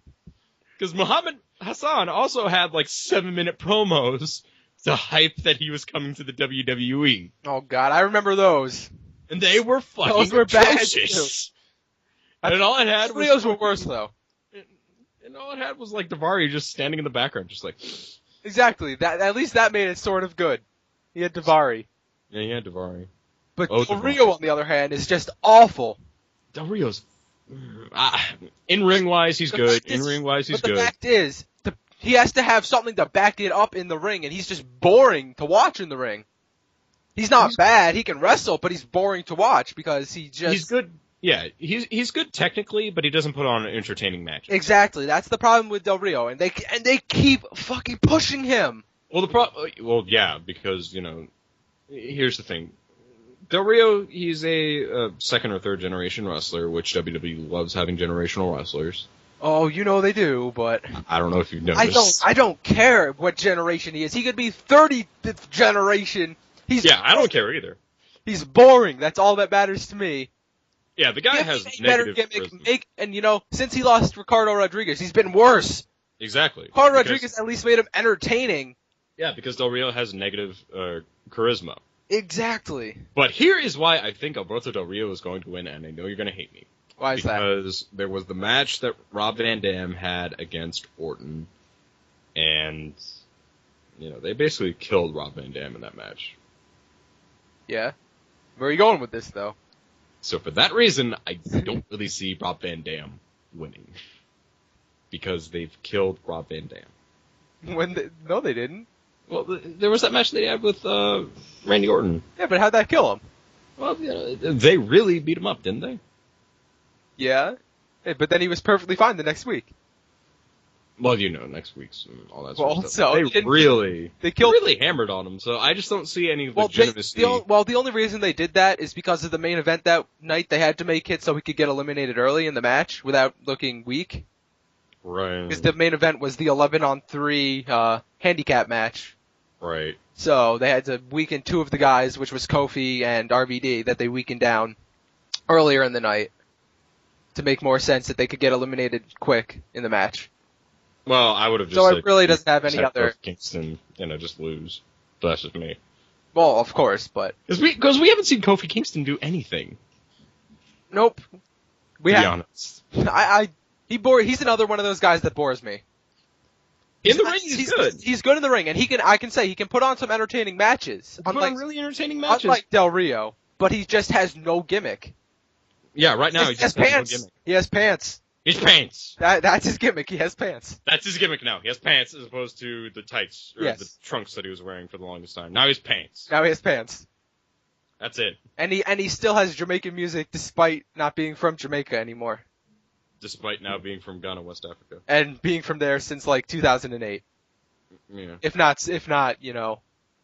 S2: Because Muhammad Hassan also had like 7-minute promos to hype that he was coming to the WWE.
S1: Oh god, I remember those.
S2: And they were fucking
S1: those were
S2: atrocious.
S1: Bad,
S2: and all it had was...
S1: Those were worse, though.
S2: And all it had was like Daivari just standing in the background, just like...
S1: Exactly. At least that made it sort of good. He had Daivari.
S2: Yeah, he had Daivari.
S1: But Del Rio, on the other hand, is just awful.
S2: Del Rio's... in-ring-wise, he's good. In-ring-wise, he's good.
S1: But the fact is, he has to have something to back it up in the ring, and he's just boring to watch in the ring. He's not bad. He can wrestle, but he's boring to watch because he just...
S2: He's good. Yeah, he's good technically, but he doesn't put on entertaining matches.
S1: Exactly. That's the problem with Del Rio, and they keep fucking pushing him.
S2: Well, yeah, because, you know, here's the thing. Del Rio, he's a second or third generation wrestler, which WWE loves having generational wrestlers.
S1: Oh, you know they do, but...
S2: I don't know if you've noticed.
S1: I don't care what generation he is. He could be 30th generation.
S2: I don't care either.
S1: He's boring. That's all that matters to me.
S2: Yeah, the guy has
S1: a
S2: negative
S1: better gimmick. And, you know, since he lost Ricardo Rodriguez, he's been worse.
S2: Exactly.
S1: Ricardo Rodriguez at least made him entertaining.
S2: Yeah, because Del Rio has negative charisma.
S1: Exactly.
S2: But here is why I think Alberto Del Rio is going to win, and I know you're going to hate me.
S1: Why is that?
S2: Because there was the match that Rob Van Dam had against Orton, and, you know, they basically killed Rob Van Dam in that match.
S1: Yeah. Where are you going with this, though?
S2: So for that reason, I don't really see Rob Van Dam winning. Because they've killed Rob Van Dam.
S1: No, they didn't.
S2: Well, there was that match they had with Randy Orton.
S1: Yeah, but how'd that kill him?
S2: Well, you know, they really beat him up, didn't they?
S1: Yeah. But then he was perfectly fine the next week.
S2: Well, you know, next week's and all that sort of
S1: stuff.
S2: They really hammered on him, so I just don't see any legitimacy.
S1: The only reason they did that is because of the main event that night. They had to make it so he could get eliminated early in the match without looking weak.
S2: Right.
S1: Because the main event was the 11-on-3 handicap match.
S2: Right.
S1: So they had to weaken two of the guys, which was Kofi and RVD, that they weakened down earlier in the night to make more sense that they could get eliminated quick in the match.
S2: Well, I would have just
S1: So it really doesn't have any other...
S2: Kingston, you know, just lose. But that's just me.
S1: Well, of course, but...
S2: Because we haven't seen Kofi Kingston do anything.
S1: Nope.
S2: To be honest.
S1: He's another one of those guys that bores me.
S2: In the ring, he's good.
S1: He's good in the ring, and I can say he can put on some entertaining matches.
S2: Put on really entertaining matches.
S1: Unlike Del Rio, but he just has no gimmick.
S2: Yeah, right now he just has
S1: pants.
S2: No gimmick.
S1: He has pants.
S2: He has pants.
S1: That's his gimmick. He has pants.
S2: That's his gimmick now. He has pants as opposed to the tights or the trunks that he was wearing for the longest time. Now he has pants. That's it.
S1: And he still has Jamaican music despite not being from Jamaica anymore.
S2: Despite now being from Ghana, West Africa.
S1: And being from there since like 2008.
S2: Yeah.
S1: If not, you know,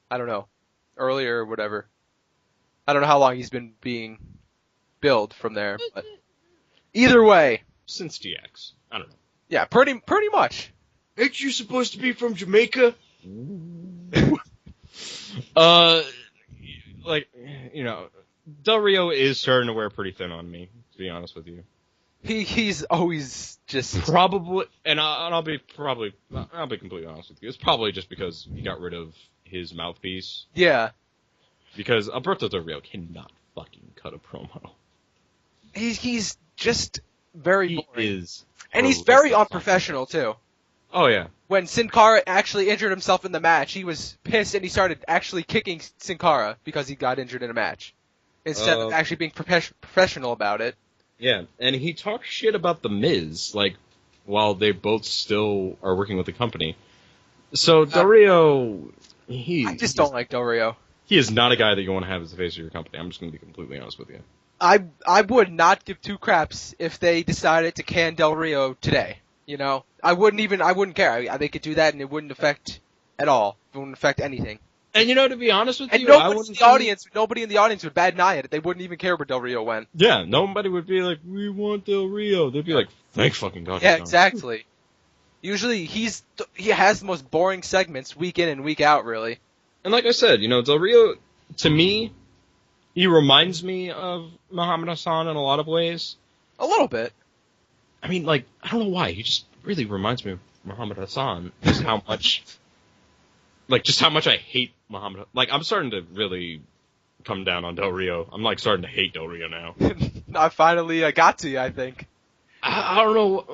S1: I don't know, earlier or whatever. I don't know how long he's been being billed from there, but either way.
S2: Since DX. I don't know.
S1: Yeah, pretty much.
S2: Ain't you supposed to be from Jamaica? Like, you know, Del Rio is starting to wear pretty thin on me, to be honest with you.
S1: He's always just
S2: probably, and I'll be completely honest with you. It's probably just because he got rid of his mouthpiece.
S1: Yeah.
S2: Because Alberto Del Rio cannot fucking cut a promo.
S1: He's just very boring.
S2: He is.
S1: And he's very unprofessional too.
S2: Oh yeah.
S1: When Sin Cara actually injured himself in the match, he was pissed and he started actually kicking Sin Cara because he got injured in a match. Instead of actually being professional about it.
S2: Yeah, and he talks shit about The Miz, like, while they both still are working with the company. So, Del Rio,
S1: I just don't like Del Rio.
S2: he is not a guy that you want to have as the face of your company. I'm just going to be completely honest with you.
S1: I would not give two craps if they decided to can Del Rio today. You know, I wouldn't care. They could do that and it wouldn't affect at all. It wouldn't affect anything.
S2: And to be honest with you,
S1: nobody in the audience would bat an eye at it. They wouldn't even care where Del Rio went.
S2: Yeah, nobody would be like, we want Del Rio. They'd be like, thank fucking God.
S1: Yeah, exactly. Usually he has the most boring segments week in and week out, really.
S2: And like I said, Del Rio, to me, he reminds me of Muhammad Hassan in a lot of ways.
S1: A little bit.
S2: I mean, I don't know why. He just really reminds me of Muhammad Hassan. Just how much I hate Muhammad. I'm starting to really come down on Del Rio. I'm, starting to hate Del Rio now.
S1: I finally got to you, I think.
S2: I don't know,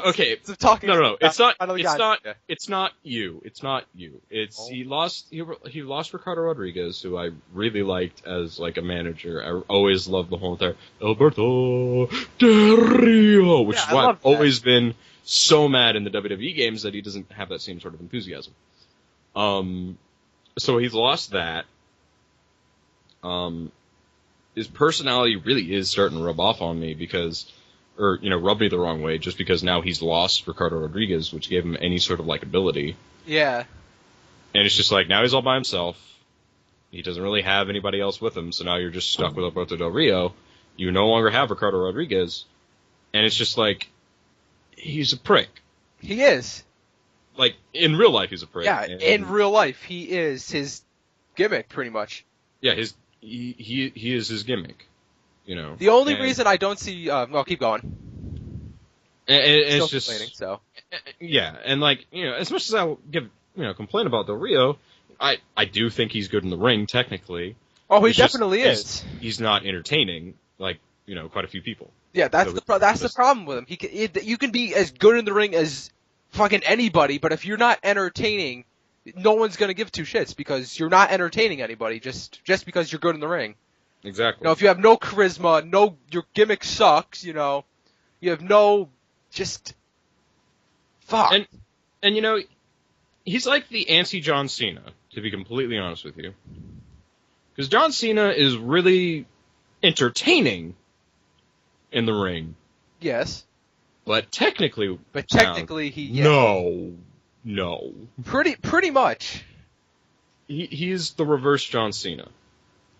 S2: okay. No. It's not you. He lost Ricardo Rodriguez, who I really liked as, a manager. I always loved the whole entire Alberto Del Rio, which is why I've always been so mad in the WWE games that he doesn't have that same sort of enthusiasm. So he's lost that. His personality really is starting to rub off on me rub me the wrong way, just because now he's lost Ricardo Rodriguez, which gave him any sort of likability.
S1: Yeah.
S2: And it's just now he's all by himself. He doesn't really have anybody else with him, so now you're just stuck with Alberto Del Rio. You no longer have Ricardo Rodriguez, and it's just he's a prick.
S1: He is.
S2: In real life, he's a prick.
S1: Yeah, in real life, he is his gimmick, pretty much.
S2: Yeah, he is his gimmick.
S1: The only reason I don't see, keep going.
S2: And it's
S1: just complaining, so.
S2: Yeah, and as much as I give, complain about Del Rio, I do think he's good in the ring, technically.
S1: Oh, he definitely is.
S2: He's not entertaining, quite a few people.
S1: Yeah, that's the problem with him. You can be as good in the ring as fucking anybody, but if you're not entertaining, no one's gonna give two shits because you're not entertaining anybody just because you're good in the ring.
S2: Exactly.
S1: If you have no charisma, your gimmick sucks, you have no, fuck.
S2: And he's like the anti-John Cena, to be completely honest with you. Because John Cena is really entertaining in the ring.
S1: Yes.
S2: But technically
S1: he...
S2: No.
S1: Pretty much.
S2: He's the reverse John Cena.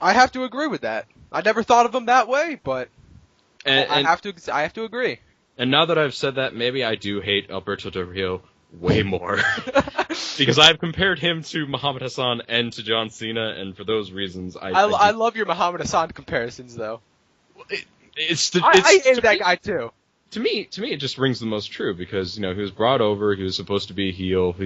S1: I have to agree with that. I never thought of him that way, but I have to agree.
S2: And now that I've said that, maybe I do hate Alberto Del Rio way more. Because I've compared him to Muhammad Hassan and to John Cena, and for those reasons, I
S1: love your Muhammad Hassan comparisons, though.
S2: I
S1: hate that guy, too.
S2: To me, it just rings the most true, because, he was brought over, he was supposed to be a heel, for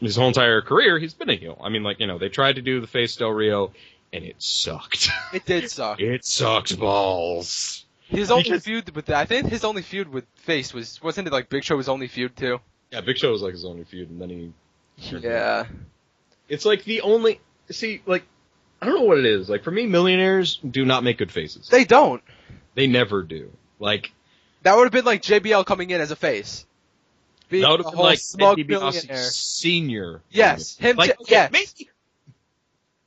S2: his whole entire career, he's been a heel. I mean, they tried to do the face Del Rio, and it sucked.
S1: It did suck.
S2: It sucked balls.
S1: His only feud with I think his only feud with face wasn't it Big Show was only feud too?
S2: Yeah, Big Show was his only feud, and then he...
S1: Yeah.
S2: It's the only... See, I don't know what it is. For me, millionaires do not make good faces.
S1: They don't.
S2: They never do.
S1: That would have been J.B.L. coming in as a face.
S2: That would have been
S1: smug
S2: Ted DiBiase Sr.
S1: Yes. Yes.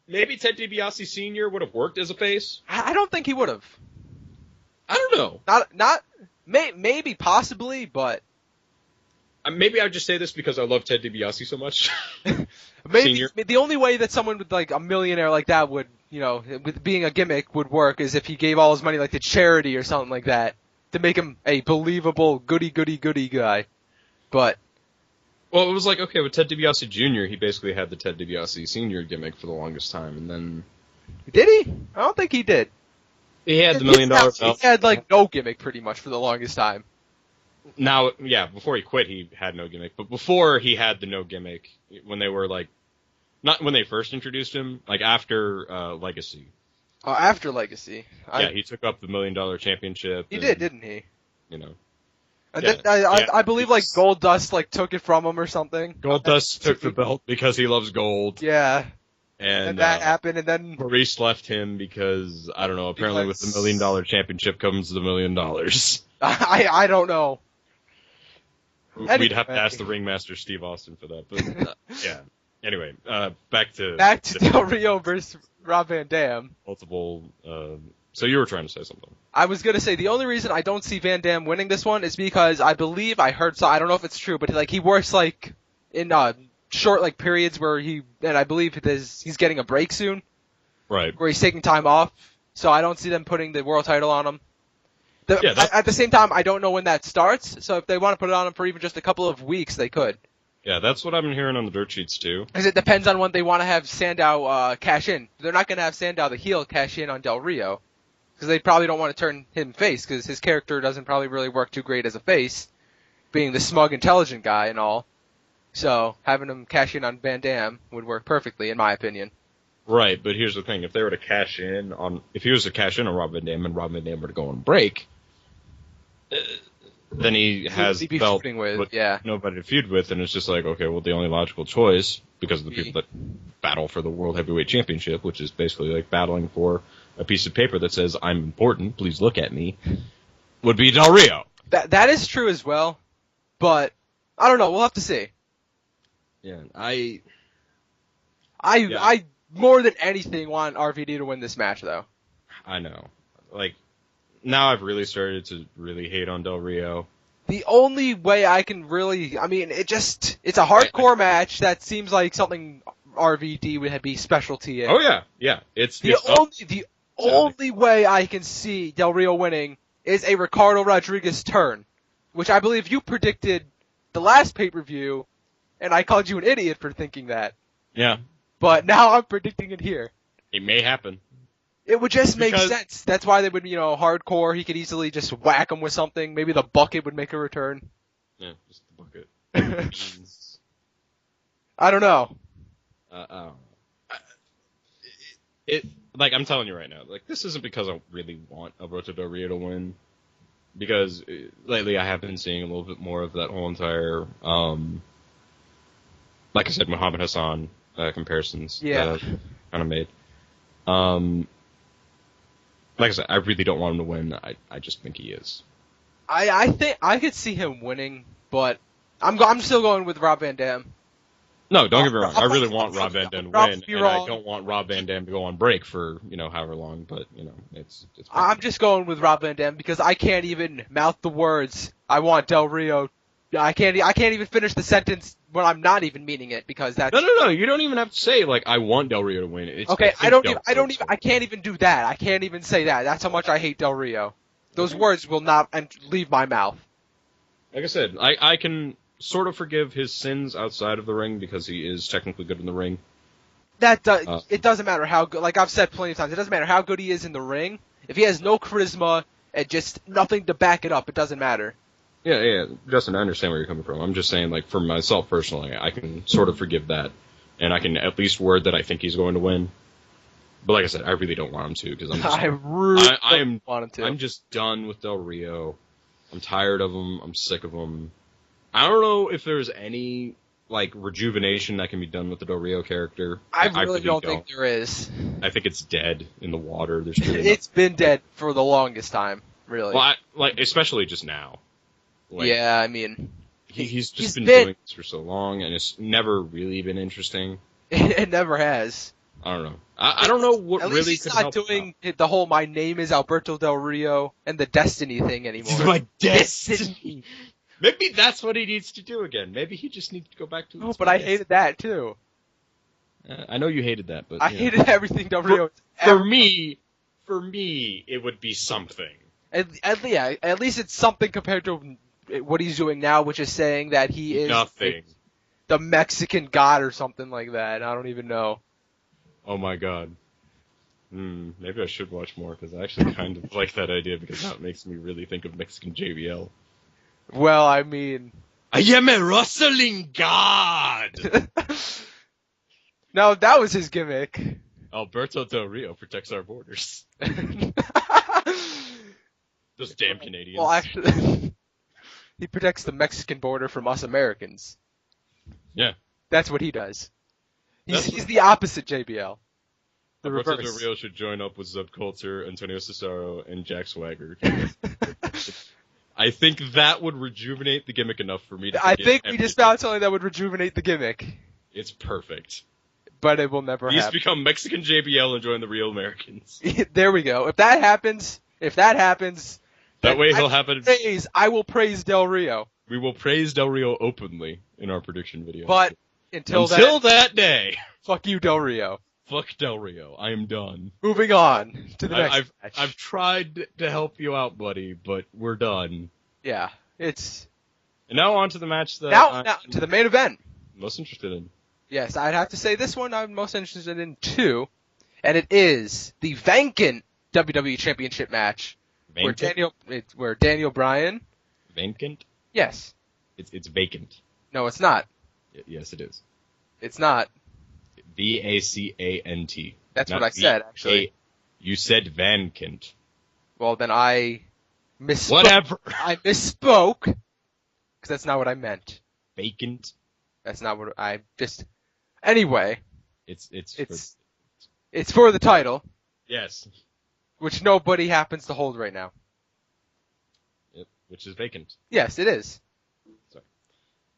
S2: Maybe Ted DiBiase Sr. would have worked as a face.
S1: I don't think he would have.
S2: I don't know.
S1: Maybe, possibly, but...
S2: Maybe I would just say this because I love Ted DiBiase so much.
S1: Maybe the only way that someone with a millionaire like that would, with being a gimmick would work is if he gave all his money to charity or something like that to make him a believable goody guy. But
S2: well, it was okay with Ted DiBiase Jr. He basically had the Ted DiBiase Sr. gimmick for the longest time, and then
S1: did he? I don't think he did.
S2: He had the $1 million belt.
S1: He had no gimmick pretty much for the longest time.
S2: Now, yeah, before he quit, he had no gimmick. But before he had the no gimmick, when they were not when they first introduced him, after Legacy.
S1: Oh, after Legacy.
S2: Yeah, he took up the $1 million championship.
S1: He did, didn't he? And
S2: yeah,
S1: then I believe Goldust took it from him or something.
S2: Goldust took the belt because he loves gold.
S1: Yeah.
S2: And
S1: that happened, and then
S2: Maurice left him because with the $1 million championship comes the $1 million.
S1: I don't know.
S2: We'd have to ask the ringmaster Steve Austin for that, but yeah. Anyway, back to
S1: Del Rio versus Rob Van Dam.
S2: Multiple. So you were trying to say something.
S1: I was gonna say the only reason I don't see Van Dam winning this one is because I believe I heard, so I don't know if it's true, but like he works like in short like periods where and I believe he's getting a break soon.
S2: Right.
S1: Where he's taking time off, so I don't see them putting the world title on him. At the same time, I don't know when that starts, so if they want to put it on him for even just a couple of weeks, they could.
S2: Yeah, that's what I've been hearing on the dirt sheets too.
S1: Because it depends on when they want to have Sandow cash in. They're not going to have Sandow the heel cash in on Del Rio, because they probably don't want to turn him face, because his character doesn't probably really work too great as a face, being the smug, intelligent guy and all. So having him cash in on Van Dam would work perfectly, in my opinion.
S2: Right, but here's the thing: if he was to cash in on Rob Van Dam and Rob Van Dam were to go on break, then he has belt with nobody to feud with, and it's just like, okay, well, the only logical choice, because of the people that battle for the World Heavyweight Championship, which is basically like battling for a piece of paper that says, I'm important, please look at me, would be Del Rio.
S1: That is true as well, but I don't know, we'll have to see.
S2: Yeah, I
S1: more than anything want RVD to win this match, though.
S2: I know. Like, now I've really started to really hate on Del Rio.
S1: The only way I can really, it's a hardcore match that seems like something RVD would be specialty in.
S2: Oh yeah.
S1: The only way I can see Del Rio winning is a Ricardo Rodriguez turn, which I believe you predicted the last pay-per-view, and I called you an idiot for thinking that.
S2: Yeah.
S1: But now I'm predicting it here.
S2: It may happen.
S1: It would just make sense. That's why they would, hardcore. He could easily just whack him with something. Maybe the bucket would make a return.
S2: Yeah, just the bucket.
S1: I don't know.
S2: I'm telling you right now, like, this isn't because I really want Alberto Del Rio to win. Because lately I have been seeing a little bit more of that whole entire, like I said, Muhammad Hassan comparisons that I've kind of made. Like I said, I really don't want him to win. I just think he is.
S1: I think I could see him winning, but I'm still going with Rob Van Dam.
S2: No, don't get me wrong. I really want Rob Van Dam to win, and I don't want Rob Van Dam to go on break for, however long, but, it's
S1: I'm just going with Rob Van Dam because I can't even mouth the words, I want Del Rio. I can't even finish the sentence when I'm not even meaning it, because that's...
S2: No, you don't even have to say, like, I want Del Rio to win.
S1: I can't even do that. I can't even say that. That's how much I hate Del Rio. Those words will not leave my mouth.
S2: Like I said, I can sort of forgive his sins outside of the ring because he is technically good in the ring.
S1: It doesn't matter how good, like I've said plenty of times, it doesn't matter how good he is in the ring. If he has no charisma and just nothing to back it up, it doesn't matter.
S2: Yeah, Justin, I understand where you're coming from. I'm just saying, like, for myself personally, I can sort of forgive that, and I can at least word that I think he's going to win. But like I said, I really don't want him to, because I'm just, I'm just done with Del Rio. I'm tired of him. I'm sick of him. I don't know if there's any, like, rejuvenation that can be done with the Del Rio character.
S1: I really don't think there is.
S2: I think it's dead in the water. There's
S1: it's been dead for the longest time, really.
S2: Well, especially just now. Like,
S1: yeah, I mean...
S2: He's been doing this for so long, and it's never really been interesting.
S1: It never has.
S2: I don't know. I don't know what
S1: At
S2: really
S1: least
S2: could
S1: he's
S2: help.
S1: not doing the whole "my name is Alberto Del Rio" and the Destiny thing anymore.
S2: My Destiny. Maybe that's what he needs to do again. Maybe he just needs to go back to.
S1: Oh, but I hated that too.
S2: I know you hated that, but
S1: I hated everything Del Rio.
S2: For me, it would be something.
S1: At least it's something compared to what he's doing now, which is saying that he is
S2: nothing.
S1: The Mexican god or something like that. I don't even know.
S2: Oh my god. Maybe I should watch more, because I actually kind of like that idea, because that makes me really think of Mexican JBL.
S1: Well, I mean...
S2: I am a wrestling god!
S1: No, that was his gimmick.
S2: Alberto Del Rio protects our borders. Those damn Canadians.
S1: Well, actually... He protects the Mexican border from us Americans.
S2: Yeah.
S1: That's what he does. He's the opposite JBL. The
S2: Alberto
S1: reverse.
S2: Del Rio should join up with Zeb Coulter, Antonio Cesaro, and Jack Swagger. I think that would rejuvenate the gimmick enough for me to
S1: I think we just found something that would rejuvenate the gimmick.
S2: It's perfect.
S1: But it will never happen.
S2: He's become Mexican JBL and join the real Americans.
S1: There we go. If that happens,
S2: that way he'll have
S1: I will praise Del Rio.
S2: We will praise Del Rio openly in our prediction video.
S1: But until
S2: that day,
S1: fuck you, Del Rio.
S2: Fuck Del Rio. I am done.
S1: Moving on to the next match.
S2: I've tried to help you out, buddy, but we're done.
S1: Yeah,
S2: And now on to the match that
S1: now to the main event.
S2: I'm most interested in.
S1: Yes, I'd have to say this one I'm most interested in too, and it is the vacant WWE Championship match where Daniel Bryan.
S2: Vacant?
S1: Yes.
S2: It's vacant.
S1: No, it's not.
S2: Yes, it is.
S1: It's not.
S2: VACANT.
S1: That's what I said, actually.
S2: You said vacant.
S1: Well, then I misspoke.
S2: Whatever.
S1: I misspoke, because that's not what I meant.
S2: Vacant.
S1: That's not what I just. Anyway.
S2: It's
S1: for the title.
S2: Yes.
S1: Which nobody happens to hold right now.
S2: Yep. Which is vacant.
S1: Yes, it is.
S2: Sorry.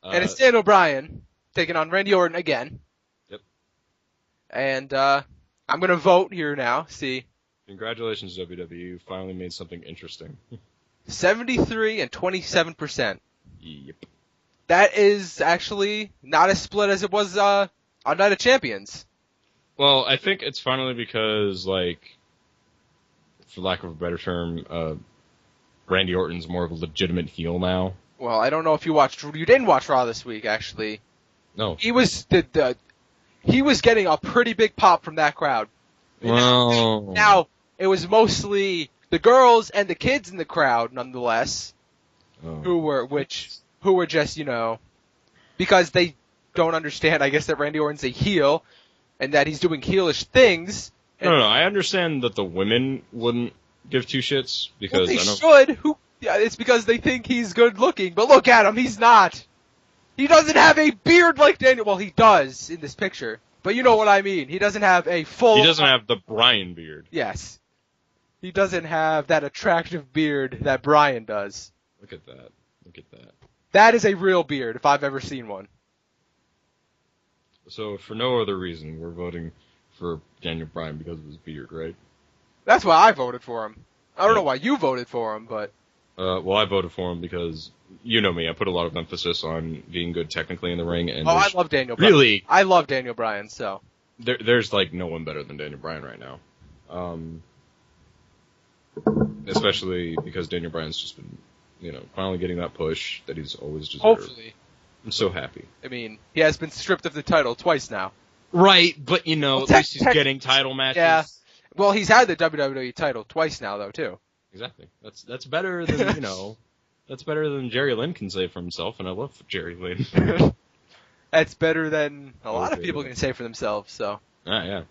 S1: And it's Daniel Bryan taking on Randy Orton again.
S2: Yep.
S1: And I'm gonna vote here now. See.
S2: Congratulations, WWE. You finally made something interesting.
S1: 73 and 27%.
S2: Yep.
S1: That is actually not as split as it was on Night of Champions.
S2: Well, I think it's finally because, like, for lack of a better term, Randy Orton's more of a legitimate heel now.
S1: Well, I don't know if you didn't watch Raw this week, actually.
S2: No.
S1: He was he was getting a pretty big pop from that crowd.
S2: Well.
S1: Now, it was mostly the girls and the kids in the crowd, nonetheless, who were just, because they don't understand, I guess, that Randy Orton's a heel and that he's doing heelish things.
S2: No, I understand that the women wouldn't give two shits because
S1: they should. It's because they think he's good looking, but look at him, he's not. He doesn't have a beard like Daniel. Well, he does in this picture, but you know what I mean. He doesn't have a full.
S2: He doesn't have the Bryan beard.
S1: Yes. He doesn't have that attractive beard that Bryan does.
S2: Look at that.
S1: That is a real beard, if I've ever seen one.
S2: So, for no other reason, we're voting for Daniel Bryan because of his beard, right?
S1: That's why I voted for him. I don't know why you voted for him, but...
S2: Well, I voted for him because, you know me, I put a lot of emphasis on being good technically in the ring. And
S1: I love Daniel Bryan.
S2: Really?
S1: I love Daniel Bryan, so...
S2: There's, like, no one better than Daniel Bryan right now. Especially because Daniel Bryan's just been, finally getting that push that he's always deserved.
S1: Hopefully.
S2: I'm so happy.
S1: I mean, he has been stripped of the title twice now.
S2: Right, but, at least he's getting title matches.
S1: Yeah. Well, he's had the WWE title twice now, though, too.
S2: Exactly. That's better than, that's better than Jerry Lynn can say for himself, and I love Jerry Lynn.
S1: That's better than a lot of people can say for themselves, so.
S2: Yeah.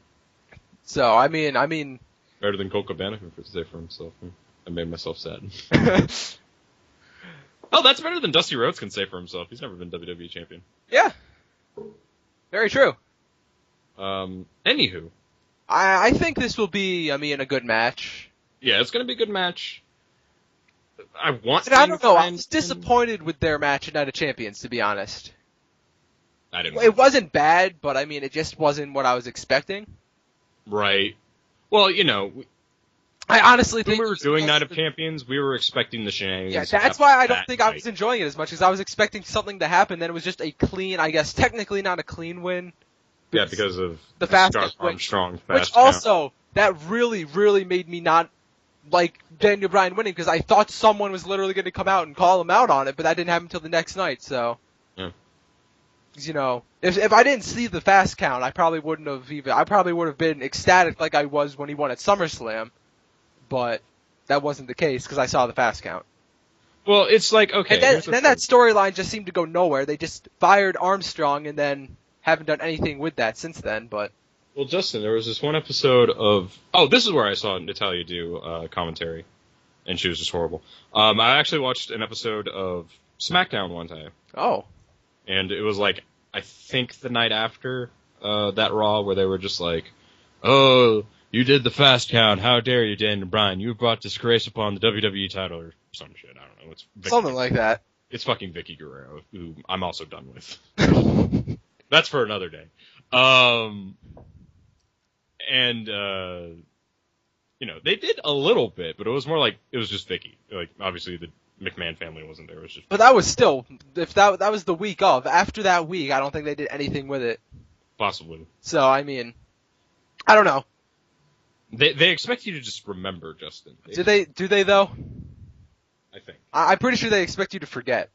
S1: So, I mean...
S2: Better than Colt Cabana can say for himself. I made myself sad. Oh, that's better than Dusty Rhodes can say for himself. He's never been WWE champion.
S1: Yeah. Very true.
S2: Anywho.
S1: I think this will be, a good match.
S2: Yeah, it's going to be a good match. I
S1: don't know. I was disappointed with their match at Night of Champions, to be honest. It wasn't bad, but it just wasn't what I was expecting.
S2: Right. Well,
S1: I honestly think
S2: when we were doing Night of Champions, we were expecting the shenanigans.
S1: Yeah, that's why I don't think I was enjoying it as much, because I was expecting something to happen, then it was just a clean, I guess technically not a clean win.
S2: Yeah, because of
S1: the fast
S2: Armstrong fast
S1: which also, that really, really made me not like Daniel Bryan winning, because I thought someone was literally going to come out and call him out on it, but that didn't happen until the next night, so.
S2: Yeah.
S1: If I didn't see the fast count, I probably would have been ecstatic like I was when he won at SummerSlam, but that wasn't the case because I saw the fast count.
S2: Well, it's like, okay.
S1: And then that storyline just seemed to go nowhere. They just fired Armstrong and then haven't done anything with that since then, but.
S2: Well, Justin, there was this one episode of, this is where I saw Natalia do commentary, and she was just horrible. I actually watched an episode of SmackDown one time.
S1: Oh.
S2: And it was like, I think the night after that Raw, where they were just like, "Oh, you did the fast count. How dare you, Daniel Bryan? You brought disgrace upon the WWE title," or some shit. I don't know.
S1: Something like that.
S2: It's fucking Vicky Guerrero, who I'm also done with. That's for another day. They did a little bit, but it was more like it was just Vicky. Like, obviously the McMahon family wasn't there. It was just.
S1: But that was still, if that was the week of. After that week, I don't think they did anything with it.
S2: Possibly.
S1: So I mean, I don't know.
S2: They expect you to just remember, Justin.
S1: Do they though?
S2: I think.
S1: I'm pretty sure they expect you to forget.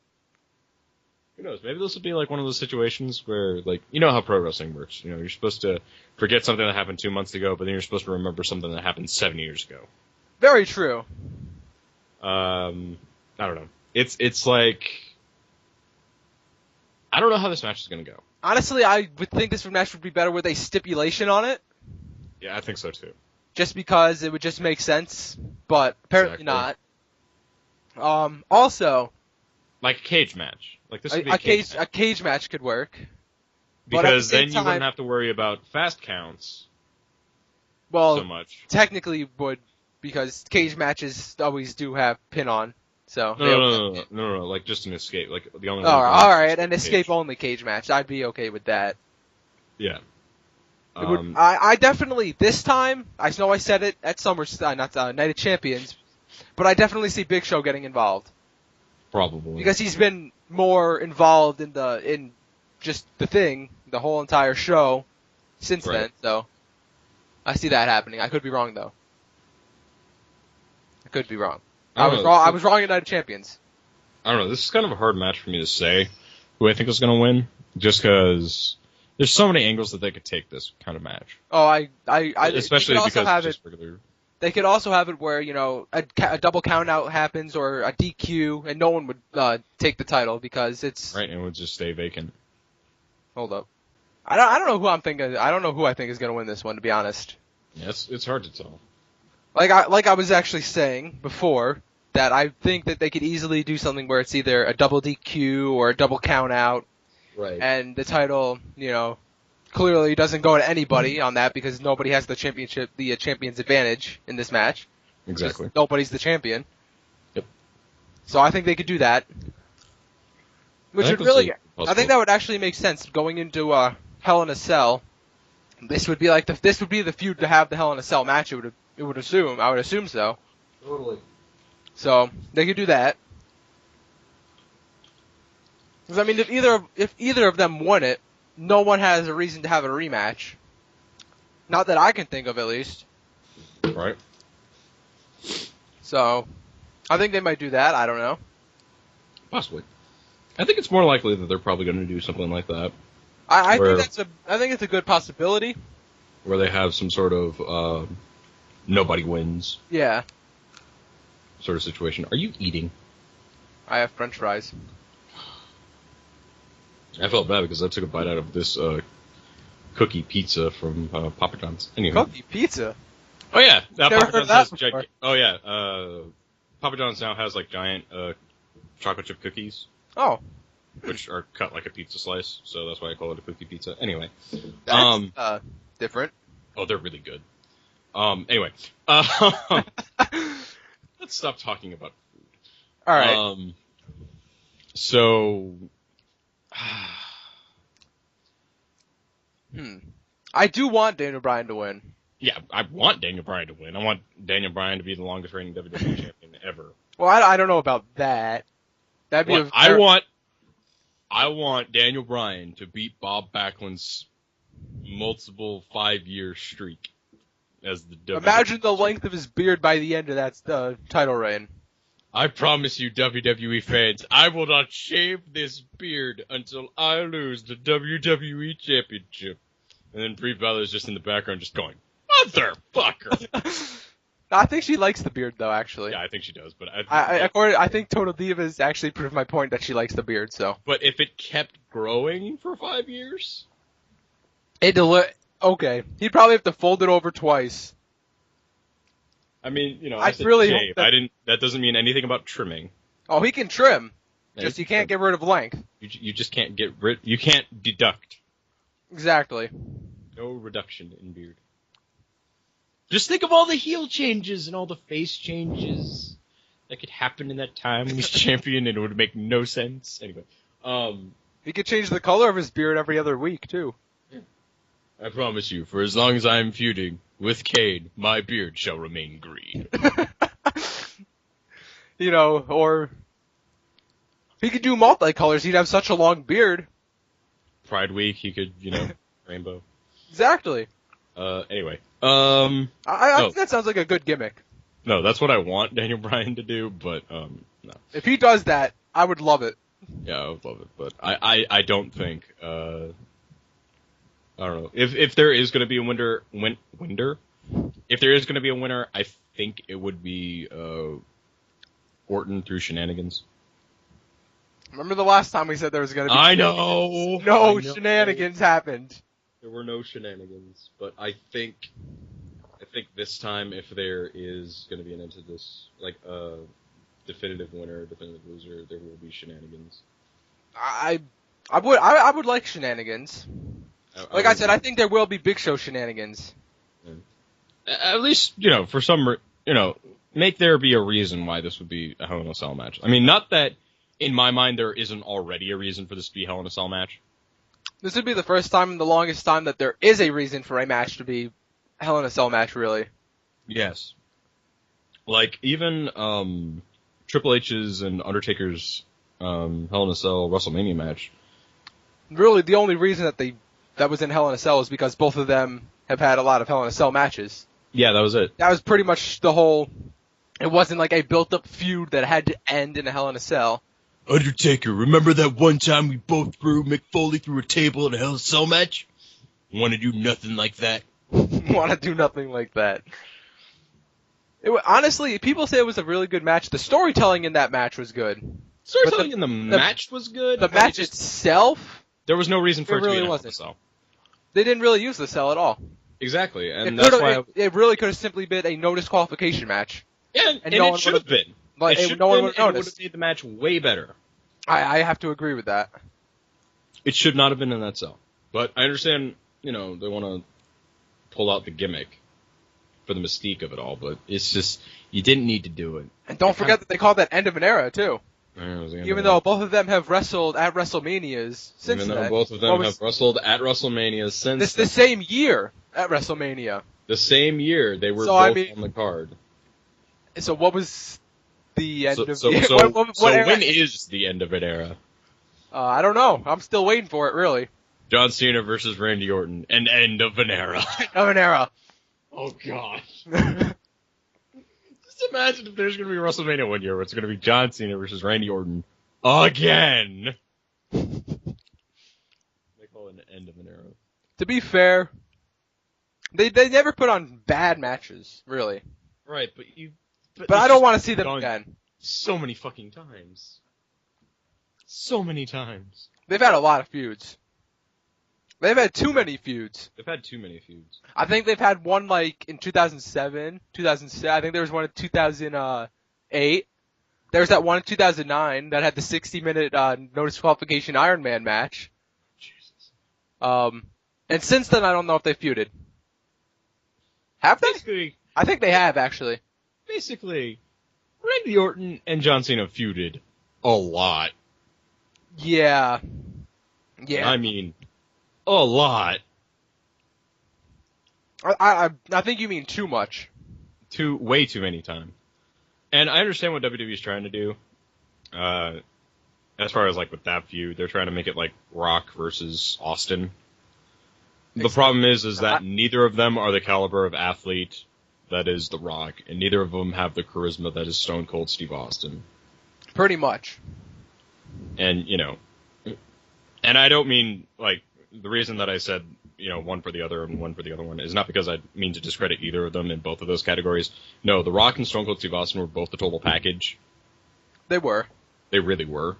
S2: Who knows? Maybe this will be like one of those situations where, like, you know how pro wrestling works. You know, you're supposed to forget something that happened 2 months ago, but then you're supposed to remember something that happened 7 years ago.
S1: Very true.
S2: I don't know. It's like, I don't know how this match is going to go.
S1: Honestly, I would think this match would be better with a stipulation on it.
S2: Yeah, I think so too.
S1: Just because it would just make sense, but apparently not. Also,
S2: like a cage match. Like this would be
S1: a cage match could work.
S2: Because then you wouldn't have to worry about fast counts.
S1: Well,
S2: so much.
S1: Technically would, because cage matches always do have pin on. So
S2: no, like just an escape. Like the only.
S1: Alright, an escape only cage match. I'd be okay with that.
S2: Yeah.
S1: I definitely, this time, I know I said it at Night of Champions, but I definitely see Big Show getting involved.
S2: Probably.
S1: Because he's been more involved in just the whole entire show since then, so I see that happening. I could be wrong though. I could be wrong. I was wrong at Night of Champions.
S2: I don't know, this is kind of a hard match for me to say who I think is gonna win, just because there's so many angles that they could take this kind of match.
S1: Oh,
S2: especially because it's just regular.
S1: They could also have it where, you know, a double count out happens or a DQ and no one would take the title because it's
S2: right, and it would just stay vacant.
S1: Hold up. I don't know who I'm thinking. I don't know who I think is going to win this one, to be honest.
S2: Yeah, it's hard to tell.
S1: Like I was actually saying before that I think that they could easily do something where it's either a double DQ or a double count out.
S2: Right.
S1: And the title, you know, clearly doesn't go to anybody on that because nobody has the champion's advantage in this match.
S2: Exactly.
S1: Nobody's the champion.
S2: Yep.
S1: So I think they could do that. Which would really, I think that would actually make sense going into Hell in a Cell. This would be the feud to have the Hell in a Cell match. I would assume so.
S2: Totally.
S1: So they could do that. Because I mean, if either of them won it, no one has a reason to have a rematch. Not that I can think of, at least.
S2: Right.
S1: So, I think they might do that. I don't know.
S2: Possibly. I think it's more likely that they're probably going to do something like that.
S1: I think it's a good possibility.
S2: Where they have some sort of nobody wins.
S1: Yeah.
S2: Sort of situation. Are you eating?
S1: I have French fries.
S2: I felt bad because I took a bite out of this cookie pizza from Papa John's. Anyway.
S1: Cookie pizza?
S2: Oh yeah,
S1: Papa John's has
S2: Papa John's now has like giant chocolate chip cookies.
S1: Oh.
S2: Which are cut like a pizza slice, so that's why I call it a cookie pizza. Anyway.
S1: That's different.
S2: Oh, they're really good. Anyway. Let's stop talking about food.
S1: Alright.
S2: So...
S1: I do want Daniel Bryan to win.
S2: Yeah, I want Daniel Bryan to win. I want Daniel Bryan to be the longest reigning WWE champion ever.
S1: Well, I don't know about that. That'd be
S2: I want Daniel Bryan to beat Bob Backlund's multiple 5-year streak as the WWE.
S1: Imagine the length of his beard by the end of that title reign.
S2: I promise you, WWE fans, I will not shave this beard until I lose the WWE Championship. And then Brie Bella's just in the background just going, motherfucker!
S1: I think she likes the beard, though, actually.
S2: Yeah, I think she does, but
S1: I think Total Divas actually proved my point that she likes the beard, so.
S2: But if it kept growing for 5 years?
S1: Okay. He'd probably have to fold it over twice.
S2: I mean, you know,
S1: I really hope
S2: that doesn't mean anything about trimming.
S1: Oh, he can trim.
S2: Yeah,
S1: just you can't get rid of length.
S2: You just can't you can't deduct.
S1: Exactly.
S2: No reduction in beard. Just think of all the heel changes and all the face changes that could happen in that time when he's champion, and it would make no sense. Anyway,
S1: He could change the color of his beard every other week, too.
S2: I promise you, for as long as I am feuding with Cade, my beard shall remain green.
S1: You know, or he could do multicolors. He'd have such a long beard.
S2: Pride Week, he could, rainbow.
S1: Exactly.
S2: Anyway.
S1: I think that sounds like a good gimmick.
S2: No, that's what I want Daniel Bryan to do, but, no.
S1: If he does that, I would love it.
S2: Yeah, I would love it, but I don't think, I don't know. If there is gonna be a winner, if there is gonna be a winner, I think it would be, Orton through shenanigans.
S1: Remember the last time we said there was going to be...
S2: I know!
S1: No shenanigans happened.
S2: There were no shenanigans, but I think this time, if there is going to be an end to this, like a definitive winner, definitive loser, there will be shenanigans.
S1: I would like shenanigans. Like I said, I think there will be Big Show shenanigans.
S2: Yeah. At least, for some, make there be a reason why this would be a Hell in a Cell match. I mean, not that, in my mind, there isn't already a reason for this to be Hell in a Cell match.
S1: This would be the first time in the longest time that there is a reason for a match to be Hell in a Cell match, really.
S2: Yes. Like, even Triple H's and Undertaker's Hell in a Cell WrestleMania match.
S1: Really, the only reason that was in Hell in a Cell is because both of them have had a lot of Hell in a Cell matches.
S2: Yeah, that was it.
S1: That was pretty much the whole... It wasn't like a built-up feud that had to end in a Hell in a Cell.
S2: Undertaker, remember that one time we both threw Mick Foley through a table in a Hell in a Cell match? Want to do nothing like that?
S1: Want to do nothing like that. Honestly, people say it was a really good match. The storytelling in that match was good.
S2: Storytelling in the match was good?
S1: The match itself?
S2: There was no reason for it to
S1: really
S2: be in
S1: wasn't.
S2: a Cell.
S1: They didn't really use the cell at all.
S2: Exactly, and that's why...
S1: It really could have simply been a no disqualification match.
S2: Yeah, and it should have been.
S1: Like, no one would have noticed.
S2: It would have made the match way better.
S1: I have to agree with that.
S2: It should not have been in that cell. But I understand, they want to pull out the gimmick for the mystique of it all, but it's just, you didn't need to do it.
S1: And don't forget that they called that end of an era, too. Even though both of them have wrestled at WrestleManias since then.
S2: Even though both of them have wrestled at WrestleManias since
S1: It's the same year at WrestleMania.
S2: The same year they were both on the card.
S1: So what was the end of the
S2: era? When is the end of an era?
S1: I don't know. I'm still waiting for it, really.
S2: John Cena versus Randy Orton. An end of an era.
S1: Of an era.
S2: Oh, gosh. Just imagine if there's going to be WrestleMania one year where it's going to be John Cena versus Randy Orton again. They call it an end of an era.
S1: To be fair, they never put on bad matches, really.
S2: Right, but
S1: I don't want to see them again.
S2: So many fucking times. So many times.
S1: They've had a lot of feuds. They've had too many feuds.
S2: They've had too many feuds.
S1: I think they've had one in 2007, 2007. I think there was one in 2008. There was that one in 2009 that had the 60-minute no disqualification Iron Man match.
S2: Jesus.
S1: And since then, I don't know if they feuded. Have they?
S2: Basically,
S1: I think they have, actually.
S2: Basically, Randy Orton and John Cena feuded a lot.
S1: Yeah. Yeah.
S2: I mean, a lot.
S1: I think you mean too much.
S2: Way too many times. And I understand what WWE is trying to do. As far as with that feud, they're trying to make it like Rock versus Austin. The problem is that neither of them are the caliber of athlete that is The Rock, and neither of them have the charisma that is Stone Cold Steve Austin.
S1: Pretty much.
S2: And, and I don't mean, the reason that I said, one for the other and one for the other one is not because I mean to discredit either of them in both of those categories. No, The Rock and Stone Cold Steve Austin were both the total package.
S1: They were.
S2: They really were.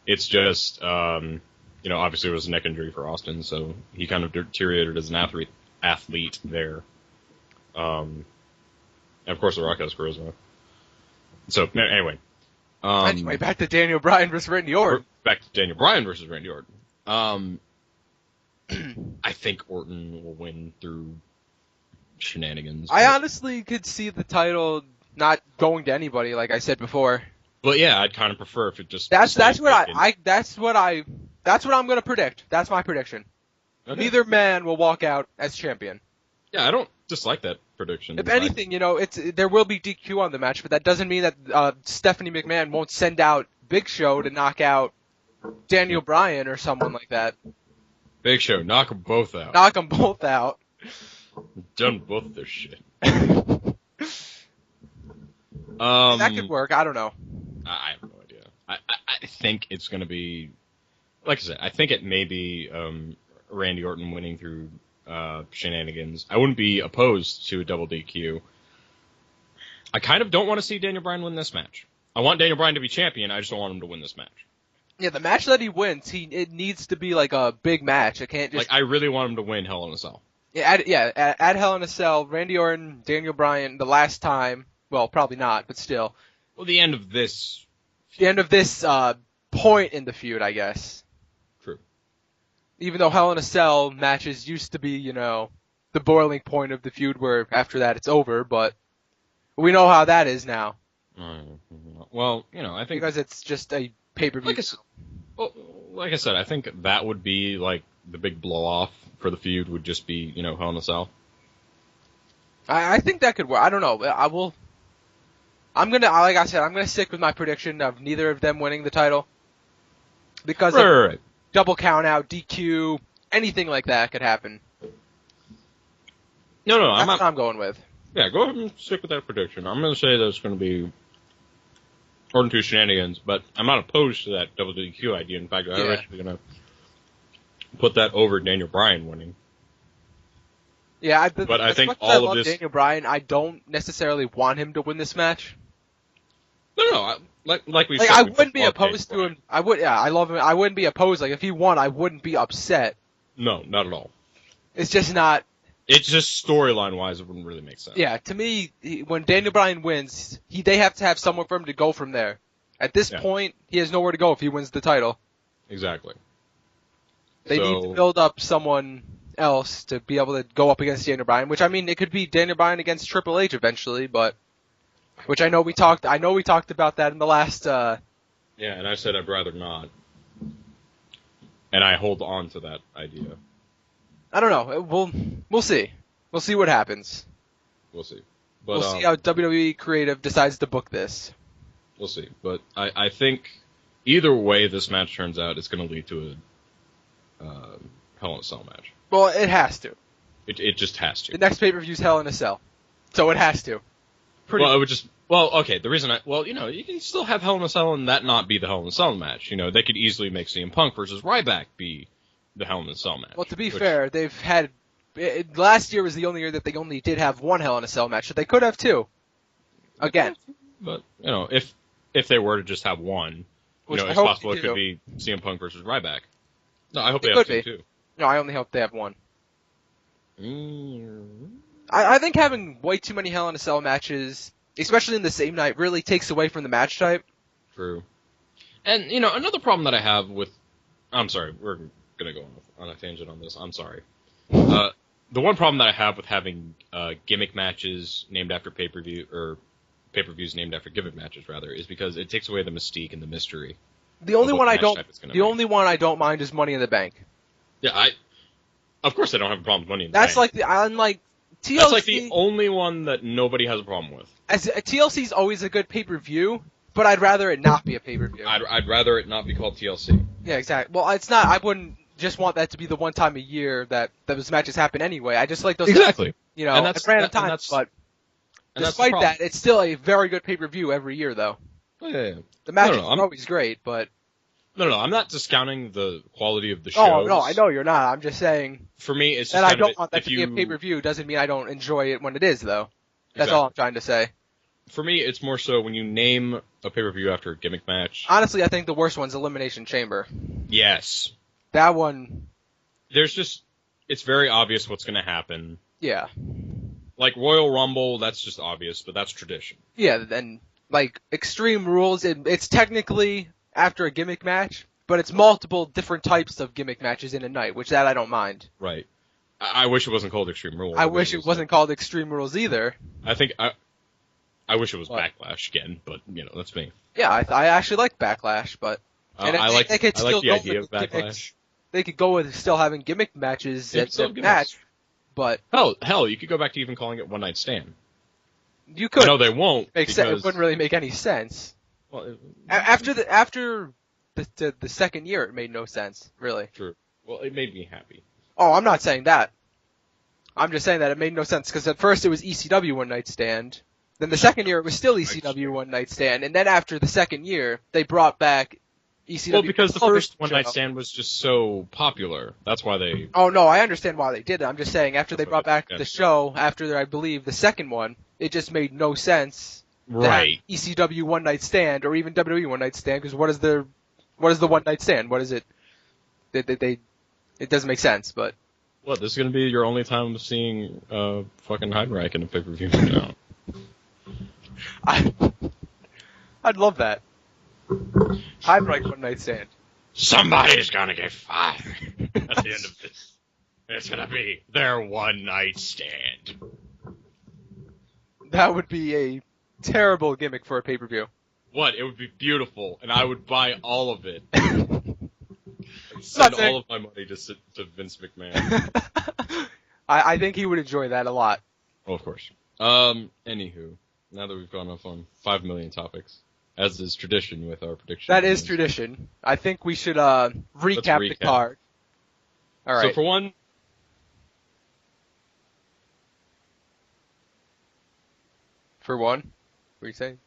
S2: It's just, obviously it was a neck injury for Austin, so he kind of deteriorated as an athlete there. And of course, The Rock has charisma. So, anyway.
S1: Anyway, back to Daniel Bryan versus Randy Orton.
S2: Back to Daniel Bryan versus Randy Orton. I think Orton will win through shenanigans.
S1: I honestly could see the title not going to anybody, like I said before.
S2: But yeah, I'd kind of prefer if it just.
S1: That's what I That's what I'm going to predict. That's my prediction. Okay. Neither man will walk out as champion.
S2: Yeah, I don't dislike that prediction.
S1: If anything, there will be DQ on the match, but that doesn't mean that Stephanie McMahon won't send out Big Show to knock out Daniel Bryan or someone like that.
S2: Big Show, knock them both out.
S1: Knock them both out.
S2: Done both their shit.
S1: That could work. I don't know.
S2: I have no idea. I think it's going to be, like I said, I think it may be Randy Orton winning through shenanigans. I wouldn't be opposed to a double DQ. I kind of don't want to see Daniel Bryan win this match. I want Daniel Bryan to be champion. I just don't want him to win this match.
S1: Yeah, the match that he wins, it needs to be like a big match. It can't just.
S2: Like, I really want him to win Hell in a Cell.
S1: Yeah, at Hell in a Cell, Randy Orton, Daniel Bryan, the last time. Well, probably not, but still.
S2: Well, the end of this.
S1: The end of this point in the feud, I guess.
S2: True.
S1: Even though Hell in a Cell matches used to be, the boiling point of the feud, where after that it's over, but we know how that is now.
S2: Well, I think
S1: because it's just a pay-per-view.
S2: Like I said, I think that would be like the big blow-off for the feud would just be, Hell in a Cell.
S1: I think that could work. I don't know. I'm gonna stick with my prediction of neither of them winning the title. Because of double count out, DQ, anything like that could happen.
S2: No,
S1: that's what I'm going with.
S2: Yeah, go ahead and stick with that prediction. I'm going to say that it's going to be Orton 2 shenanigans, but I'm not opposed to that double DQ idea. In fact, I'm actually going to put that over Daniel Bryan winning.
S1: Yeah,
S2: but I think all of this.
S1: Daniel Bryan, I don't necessarily want him to win this match.
S2: No. Like we said,
S1: I wouldn't be opposed to him. I love him. I wouldn't be opposed. Like, if he won, I wouldn't be upset.
S2: No, not at all.
S1: It's just not.
S2: It's just storyline-wise, it wouldn't really make sense.
S1: Yeah, to me, when Daniel Bryan wins, they have to have somewhere for him to go from there. At this point, he has nowhere to go if he wins the title.
S2: Exactly.
S1: They need to build up someone else to be able to go up against Daniel Bryan, which, I mean, it could be Daniel Bryan against Triple H eventually, but which I know we talked about that in the last
S2: Yeah, and I said I'd rather not. And I hold on to that idea.
S1: I don't know. We'll see. We'll see what happens.
S2: We'll see.
S1: But, we'll see how WWE Creative decides to book this.
S2: We'll see. But I think either way this match turns out, it's going to lead to a Hell in a Cell match.
S1: Well, it has to.
S2: It just has to.
S1: The next pay-per-view is Hell in a Cell. So it has to.
S2: Okay, the reason you can still have Hell in a Cell and that not be the Hell in a Cell match. They could easily make CM Punk versus Ryback be the Hell in a Cell match.
S1: Well, to be fair, they've had... last year was the only year that they only did have one Hell in a Cell match, so they could have two. Again.
S2: But, if they were to just have one, it's possible it could be CM Punk versus Ryback. No, I hope they have two, too.
S1: No, I only hope they have one. I think having way too many Hell in a Cell matches, especially in the same night, really takes away from the match type.
S2: True. And, another problem that I have with... I'm sorry, we're going to go on a tangent on this. I'm sorry. The one problem that I have with having gimmick matches named after pay-per-view, or pay-per-views named after gimmick matches, rather, is because it takes away the mystique and the mystery.
S1: The only one I don't mind is Money in the Bank.
S2: Yeah, of course I don't have a problem with Money in the Bank.
S1: That's like TLC.
S2: That's like the only one that nobody has a problem with.
S1: TLC's always a good pay-per-view, but I'd rather it not be a pay-per-view.
S2: I'd rather it not be called TLC.
S1: Yeah, exactly. Well, it's not. I wouldn't just want that to be the one time a year that those matches happen anyway. I just like those.
S2: Exactly.
S1: At random times. But despite that, it's still a very good pay-per-view every year, though.
S2: Oh, yeah.
S1: The matches are always great, but...
S2: No, I'm not discounting the quality of the shows.
S1: Oh, no, I know you're not. I'm just saying...
S2: For me, it's just
S1: that I don't want that to be a pay-per-view doesn't mean I don't enjoy it when it is, though. That's all I'm trying to say.
S2: For me, it's more so when you name a pay-per-view after a gimmick match.
S1: Honestly, I think the worst one's Elimination Chamber.
S2: Yes.
S1: That one...
S2: It's very obvious what's going to happen.
S1: Yeah.
S2: Like Royal Rumble, that's just obvious, but that's tradition.
S1: Yeah, and like Extreme Rules, it's technically after a gimmick match, but it's multiple different types of gimmick matches in a night, which that I don't mind.
S2: Right. I wish it wasn't called Extreme Rules.
S1: I wish it wasn't called Extreme Rules either.
S2: I wish it was Backlash again, but that's me.
S1: Yeah, I actually like Backlash, but And
S2: I like
S1: they could
S2: I like
S1: still
S2: the
S1: go
S2: idea of
S1: with
S2: Backlash.
S1: They could go with still having gimmick matches
S2: They
S1: at
S2: could still
S1: the
S2: have gimmicks.
S1: match, but
S2: Hell, you could go back to even calling it one night stand.
S1: you could.
S2: No, they won't.
S1: It wouldn't really make any sense.
S2: Well,
S1: After the second year, it made no sense, really.
S2: True. Well, it made me happy.
S1: Oh, I'm not saying that. I'm just saying that it made no sense because at first it was ECW One Night Stand. Then the second year it was still ECW One Night Stand, and then after the second year they brought back ECW.
S2: Well, because the first
S1: Television
S2: one night
S1: show.
S2: stand was just so popular. That's why they.
S1: Oh no, I understand why they did it. I'm just saying after they
S2: That's
S1: brought
S2: what
S1: back
S2: they-
S1: the show, after I believe the second one, it just made no sense. to have
S2: Right.
S1: ECW One Night Stand or even WWE One Night Stand because what is the One Night Stand? What is it? It doesn't make sense, but.
S2: What? This is gonna be your only time of seeing fucking Heidenreich in a pay per view now.
S1: I'd love that. I'd like One Night Stand.
S2: Somebody's gonna get fired at the end of this. It's gonna be their one night stand.
S1: That would be a terrible gimmick for a pay-per-view.
S2: What? It would be beautiful, and I would buy all of it.
S1: Not
S2: Send
S1: saying-
S2: all of my money to Vince McMahon.
S1: I think he would enjoy that a lot.
S2: Oh, of course. Anywho, now that we've gone off on 5 million topics, as is tradition with our predictions.
S1: That is tradition. I think we should recap the card. All right.
S2: So for one.
S1: For one? What are you saying?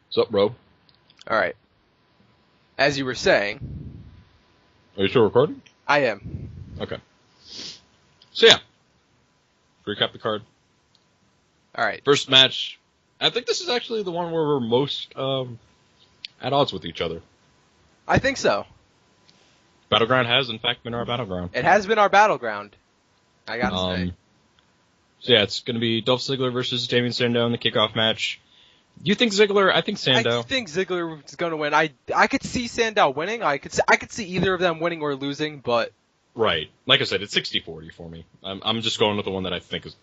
S2: What's up, bro?
S1: All right. As you were saying,
S2: Are you still recording?
S1: I am.
S2: Okay. So yeah. Recap the card.
S1: All right.
S2: First match. I think this is actually the one where we're most at odds with each other.
S1: I think so.
S2: Battleground has, in fact, been our battleground.
S1: It has been our battleground. I gotta say.
S2: So yeah, it's going to be Dolph Ziggler versus Damien Sandow in the kickoff match. Do you think Ziggler? I think Sandow.
S1: I think Ziggler is going to win. I could see Sandow winning. I could see either of them winning or losing, but
S2: Right. Like I said, it's 60-40 for me. I'm just going with the one that I think is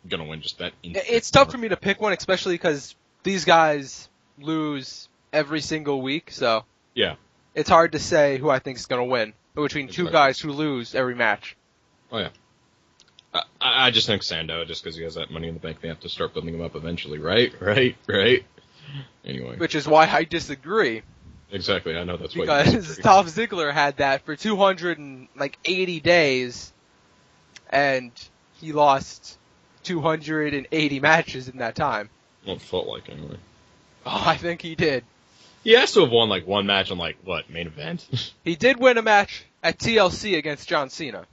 S2: going to win. Just that.
S1: it's tough for me to pick one, especially because these guys lose every single week. So
S2: Yeah.
S1: it's hard to say who I think is going to win between two
S2: Exactly.
S1: guys who lose every match.
S2: Oh yeah. I just think Sandow, just because he has that Money in the Bank, they have to start building him up eventually, right? Anyway.
S1: Which is why I disagree.
S2: Exactly, I know that's why you
S1: Because
S2: disagree.
S1: Dolph Ziggler had that for 280 days, and he lost 280 matches in that time.
S2: Well, it felt like, anyway.
S1: Oh, I think he did.
S2: He has to have won, like, one match on, like, what, main event?
S1: He did win a match at TLC against John Cena.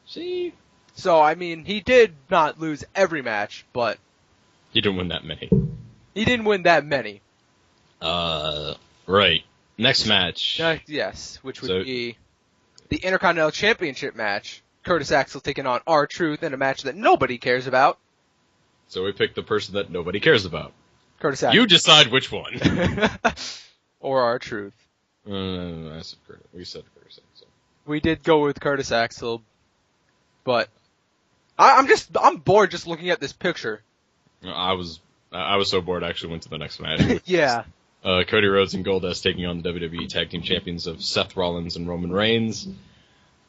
S2: See?
S1: So, I mean, he did not lose every match, but
S2: He didn't win that many.
S1: he didn't win that many.
S2: Right. Next match.
S1: Yes, which would
S2: So-
S1: be the Intercontinental Championship match. Curtis Axel taking on R-Truth in a match that nobody cares about.
S2: So we picked the person that nobody cares about.
S1: Curtis Axel.
S2: You decide which one.
S1: Or R-Truth.
S2: I said Curtis. We said Curtis. So.
S1: We did go with Curtis Axel, but I'm bored just looking at this picture.
S2: I was so bored I actually went to the next match.
S1: Yeah.
S2: Cody Rhodes and Goldust taking on the WWE Tag Team Champions of Seth Rollins and Roman Reigns.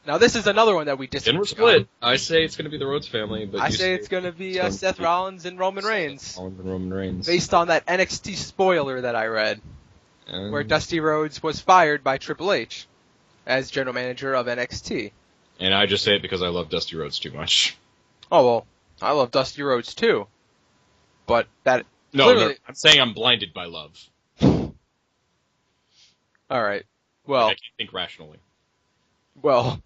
S1: Now this is another one that we disagree
S2: And we're split. I say it's going to be the Rhodes family, but
S1: I
S2: you
S1: say it's going to be
S2: gonna
S1: Seth
S2: be
S1: Rollins and Roman Reigns,
S2: Seth Rollins and Roman Reigns.
S1: based on that NXT spoiler that I read,
S2: And-
S1: where Dusty Rhodes was fired by Triple H as general manager of NXT.
S2: And I just say it because I love Dusty Rhodes too much.
S1: Oh well, I love Dusty Rhodes too, but that
S2: No,
S1: clearly.
S2: I'm saying I'm blinded by love.
S1: All right. Well,
S2: I can't think rationally.
S1: well,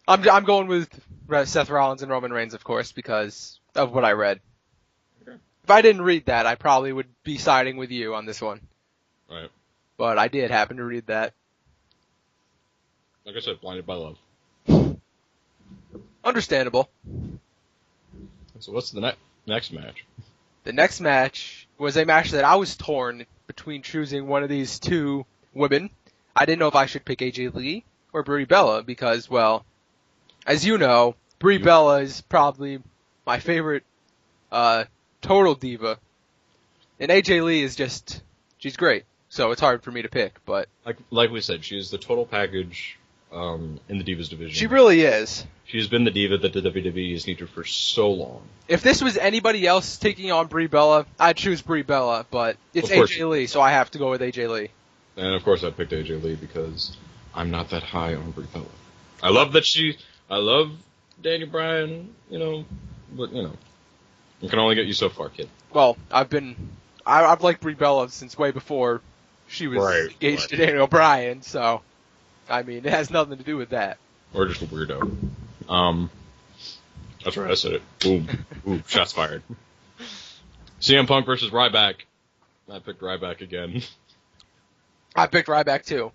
S1: I'm going with Seth Rollins and Roman Reigns, of course, because of what I read.
S2: Okay.
S1: If I didn't read that, I probably would be siding with you on this one.
S2: Right.
S1: But I did happen to read that.
S2: Like I said, blinded by love.
S1: Understandable.
S2: So what's the next match?
S1: The next match was a match that I was torn between choosing one of these two women. I didn't know if I should pick AJ Lee or Brie Bella because, well, as you know, Brie Bella is probably my favorite total diva. And AJ Lee is she's great. So it's hard for me to pick, but
S2: like we said, she is the total package in the Divas division.
S1: She really is.
S2: She's been the diva that the WWE has needed for so long.
S1: If this was anybody else taking on Brie Bella, I'd choose Brie Bella, but it's AJ Lee, so I have to go with AJ Lee.
S2: And of course I picked AJ Lee because I'm not that high on Brie Bella. I love Daniel Bryan, but it can only get you so far, kid.
S1: Well, I've liked Brie Bella since way before she was engaged to Daniel Bryan, so, I mean, it has nothing to do with that.
S2: Or just a weirdo. That's right, I said it. Boom. Ooh, shots fired. CM Punk versus Ryback. I picked Ryback again.
S1: I picked Ryback too.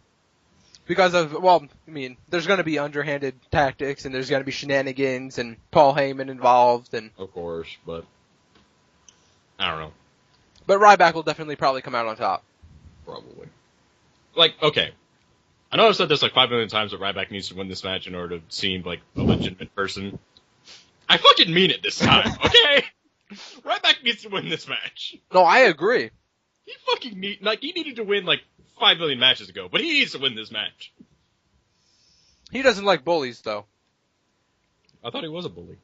S1: Because there's going to be underhanded tactics, and there's going to be shenanigans, and Paul Heyman involved, and...
S2: Of course, but... I don't know.
S1: But Ryback will definitely probably come out on top.
S2: Probably. Okay. I know I've said this 5 million times that Ryback needs to win this match in order to seem like a legitimate person. I fucking mean it this time, okay? Ryback needs to win this match.
S1: No, I agree.
S2: He fucking he needed to win 5 million matches ago, but he needs to win this match.
S1: He doesn't like bullies, though.
S2: I thought he was a bully.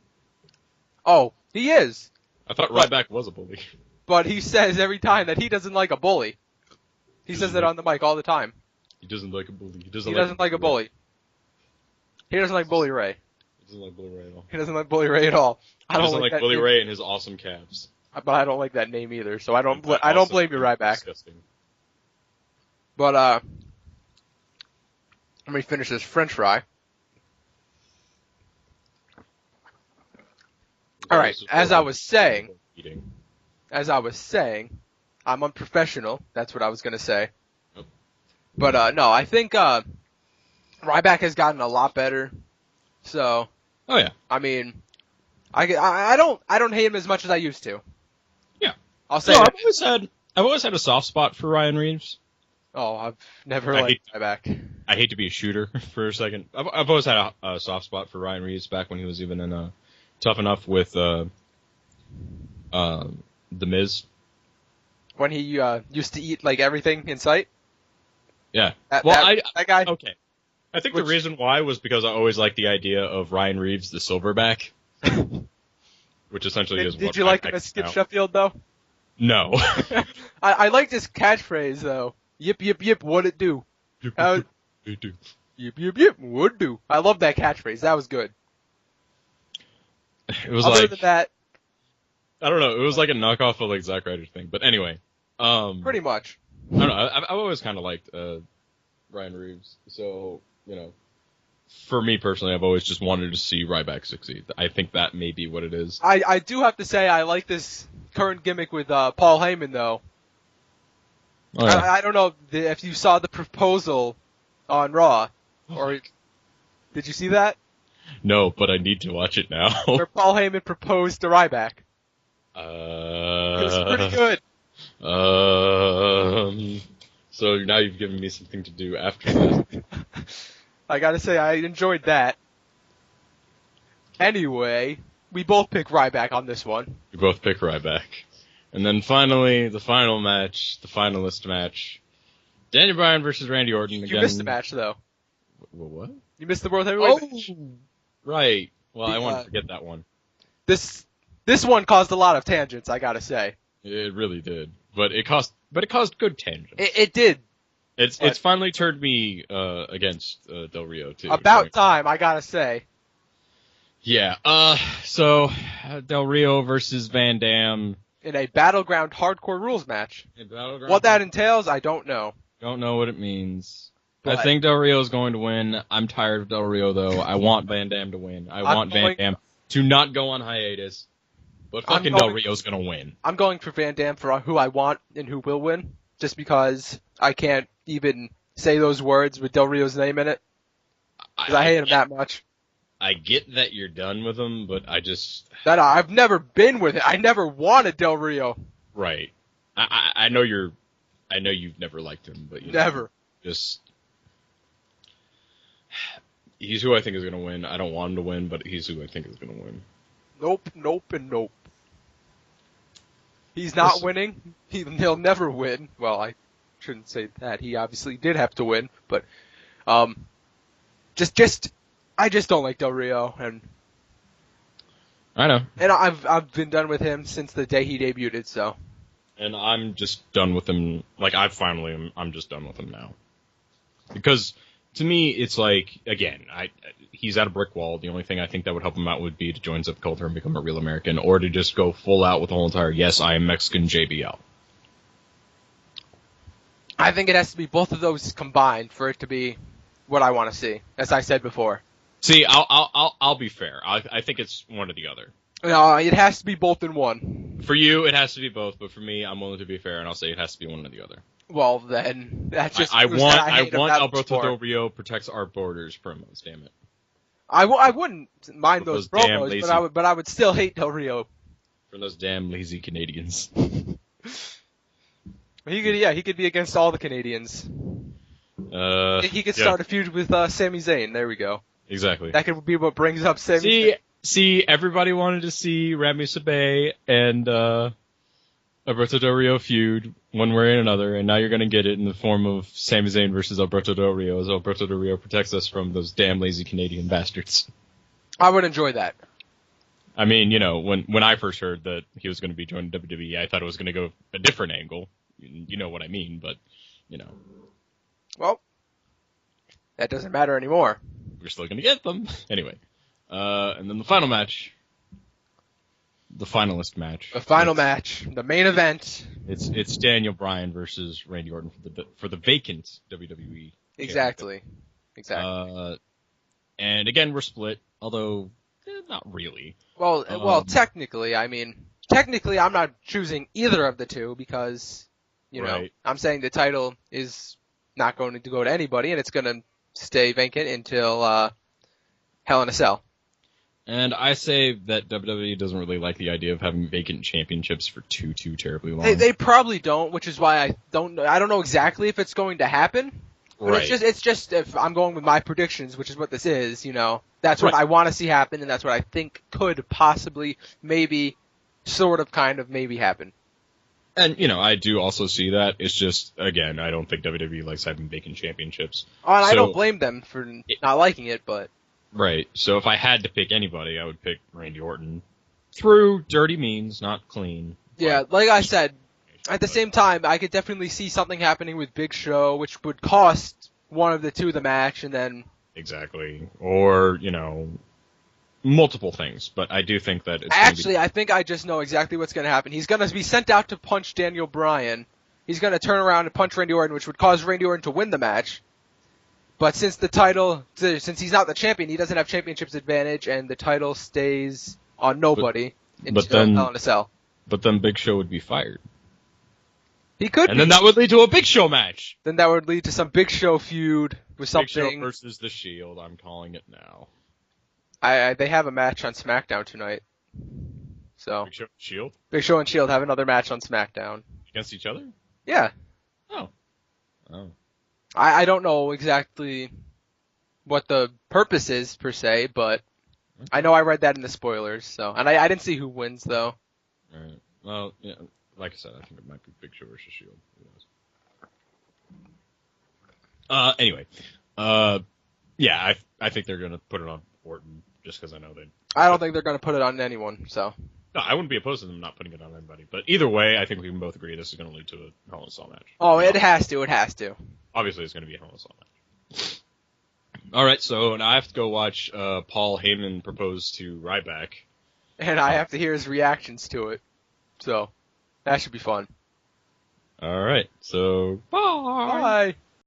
S1: Oh, he is.
S2: I thought Ryback was a bully.
S1: But he says every time that he doesn't like a bully. He says it on the mic all the time.
S2: He doesn't like a bully. He
S1: doesn't like a bully. He doesn't like Bully Ray.
S2: He doesn't like Bully Ray at all.
S1: He doesn't like Bully Ray at all.
S2: He doesn't like Bully Ray and his awesome calves.
S1: But I don't like that name either, so I don't blame you, Ryback.
S2: Disgusting.
S1: But let me finish this French fry. All right, as I was saying, I'm unprofessional. That's what I was gonna say.
S2: Oh.
S1: But no, I think Ryback has gotten a lot better. So.
S2: Oh yeah.
S1: I mean, I don't hate him as much as I used to.
S2: Yeah.
S1: I'll say.
S2: No, I've always had a soft spot for Ryan Reeves.
S1: Oh, I've never liked Ryback.
S2: I hate to be a shooter for a second. I've always had a soft spot for Ryan Reeves back when he was even in Tough Enough with The Miz.
S1: When he used to eat everything in sight.
S2: Yeah.
S1: That guy.
S2: Okay. I think the reason why was because I always liked the idea of Ryan Reeves, the silverback, which essentially is.
S1: Did you like him as Skip Sheffield though?
S2: No.
S1: I liked his catchphrase though. Yip yip yip, what it do?
S2: Yip
S1: yip yip, what it do? I love that catchphrase. That was good.
S2: It was
S1: Other than that,
S2: I don't know. It was like a knockoff of Zack Ryder's thing. But anyway,
S1: pretty much.
S2: I don't know. I've always kind of liked Ryan Reeves. So for me personally, I've always just wanted to see Ryback succeed. I think that may be what it is.
S1: I do have to say I like this current gimmick with Paul Heyman though.
S2: Oh, yeah.
S1: I don't know if you saw the proposal on Raw, or did you see that?
S2: No, but I need to watch it now.
S1: Where Paul Heyman proposed to Ryback. It was pretty good.
S2: So now you've given me something to do after this.
S1: I gotta say, I enjoyed that. Anyway, we both pick Ryback on this one.
S2: We both pick Ryback. And then finally, the final match, the finalist match. Daniel Bryan versus Randy Orton.
S1: You missed the match, though.
S2: What?
S1: You missed the World Heavyweight match.
S2: Right. Well, I wanted to forget that one.
S1: This one caused a lot of tangents, I gotta say.
S2: It really did. But it caused good tangents.
S1: It did.
S2: It's finally turned me against Del Rio too.
S1: About time, I gotta say.
S2: Yeah. So Del Rio versus Van Dam
S1: in a Battleground Hardcore Rules match. What that entails, I don't know.
S2: Don't know what it means. But I think Del Rio is going to win. I'm tired of Del Rio though. I want Van Dam to win. I want Van Dam to not go on hiatus. But fucking Del Rio's gonna win.
S1: I'm going for Van Dam for who I want and who will win, just because I can't even say those words with Del Rio's name in it. Because I hate him that much.
S2: I get that you're done with him, but
S1: I've never been with it. I never wanted Del Rio.
S2: Right. I know you've never liked him, but
S1: never.
S2: He's who I think is going to win. I don't want him to win, but he's who I think is going to win.
S1: Nope, and nope. He's not winning. He'll never win. Well, I shouldn't say that. He obviously did have to win, but I just don't like Del Rio, and
S2: I know.
S1: And I've been done with him since the day he debuted. So.
S2: And I'm just done with him. Like I'm just done with him now. Because to me, it's like, again, he's at a brick wall. The only thing I think that would help him out would be to join Subculture and become a real American, or to just go full out with the whole entire, yes, I am Mexican JBL.
S1: I think it has to be both of those combined for it to be what I want to see, as I said before.
S2: See, I'll be fair. I think it's one or the other.
S1: No, it has to be both in one.
S2: For you, it has to be both, but for me, I'm willing to be fair, and I'll say it has to be one or the other.
S1: Well, then that's just.
S2: I want Alberto Del Rio protects our borders promos. Damn it.
S1: I wouldn't mind those promos, but I would still hate Del Rio.
S2: For those damn lazy Canadians.
S1: He could be against all the Canadians. He could start a feud with Sami Zayn. There we go.
S2: Exactly.
S1: That could be what brings up Sami Zayn.
S2: See, everybody wanted to see Ramy Sabay and Alberto Del Rio feud one way or another, and now you're going to get it in the form of Sami Zayn versus Alberto Del Rio, as Alberto Del Rio protects us from those damn lazy Canadian bastards.
S1: I would enjoy that.
S2: I mean, when I first heard that he was going to be joining WWE, I thought it was going to go a different angle. You know what I mean, but, Well,
S1: that doesn't matter anymore.
S2: We're still going to get them. Anyway. And then the final match. The finalist match.
S1: The final match. The main event.
S2: It's Daniel Bryan versus Randy Orton for the vacant WWE.
S1: Exactly.
S2: And again, we're split, although not really.
S1: Well, technically, I'm not choosing either of the two because,
S2: right.
S1: I'm saying the title is not going to go to anybody, and it's going to stay vacant until Hell in a Cell.
S2: And I say that WWE doesn't really like the idea of having vacant championships for too terribly long.
S1: They probably don't, which is why I don't know exactly if it's going to happen. But
S2: right.
S1: It's just if I'm going with my predictions, which is what this is, that's what I want to see happen, and that's what I think could possibly, maybe, sort of, kind of, maybe happen.
S2: And, I do also see that. It's just, again, I don't think WWE likes having vacant championships.
S1: Oh, and I don't blame them for not liking it, but...
S2: Right. So if I had to pick anybody, I would pick Randy Orton. Through dirty means, not clean.
S1: Yeah, like I said, at the same time, I could definitely see something happening with Big Show, which would cost one of the two the match, and then...
S2: Exactly. Or, multiple things. But I do think that it's
S1: Actually, I think I just know exactly what's going to happen. He's going to be sent out to punch Daniel Bryan. He's going to turn around and punch Randy Orton, which would cause Randy Orton to win the match. But since he's not the champion, he doesn't have championship's advantage, and the title stays on nobody until Hell in a Cell.
S2: But then Big Show would be fired.
S1: He could
S2: And then that would lead to a Big Show match.
S1: Then that would lead to some Big Show feud with something.
S2: Big Show versus The Shield, I'm calling it now.
S1: They have a match on SmackDown tonight. So
S2: Big Show and Shield?
S1: Big Show and Shield have another match on SmackDown.
S2: Against each other?
S1: Yeah.
S2: Oh.
S1: I don't know exactly what the purpose is, per se, but I know I read that in the spoilers, so. And I didn't see who wins, though.
S2: Alright. Well, yeah, like I said, I think it might be Big Show versus Shield. Who knows? Anyway. Yeah, I think they're gonna put it on Orton, just because I know they...
S1: I don't think they're gonna put it on anyone, so.
S2: No, I wouldn't be opposed to them not putting it on anybody. But either way, I think we can both agree this is going to lead to a Hell in a Cell match.
S1: Oh, it has to.
S2: Obviously, it's going to be a Hell in a Cell match. All right, so now I have to go watch Paul Heyman propose to Ryback.
S1: And I have to hear his reactions to it. So, that should be fun.
S2: All right, so bye.
S1: Bye.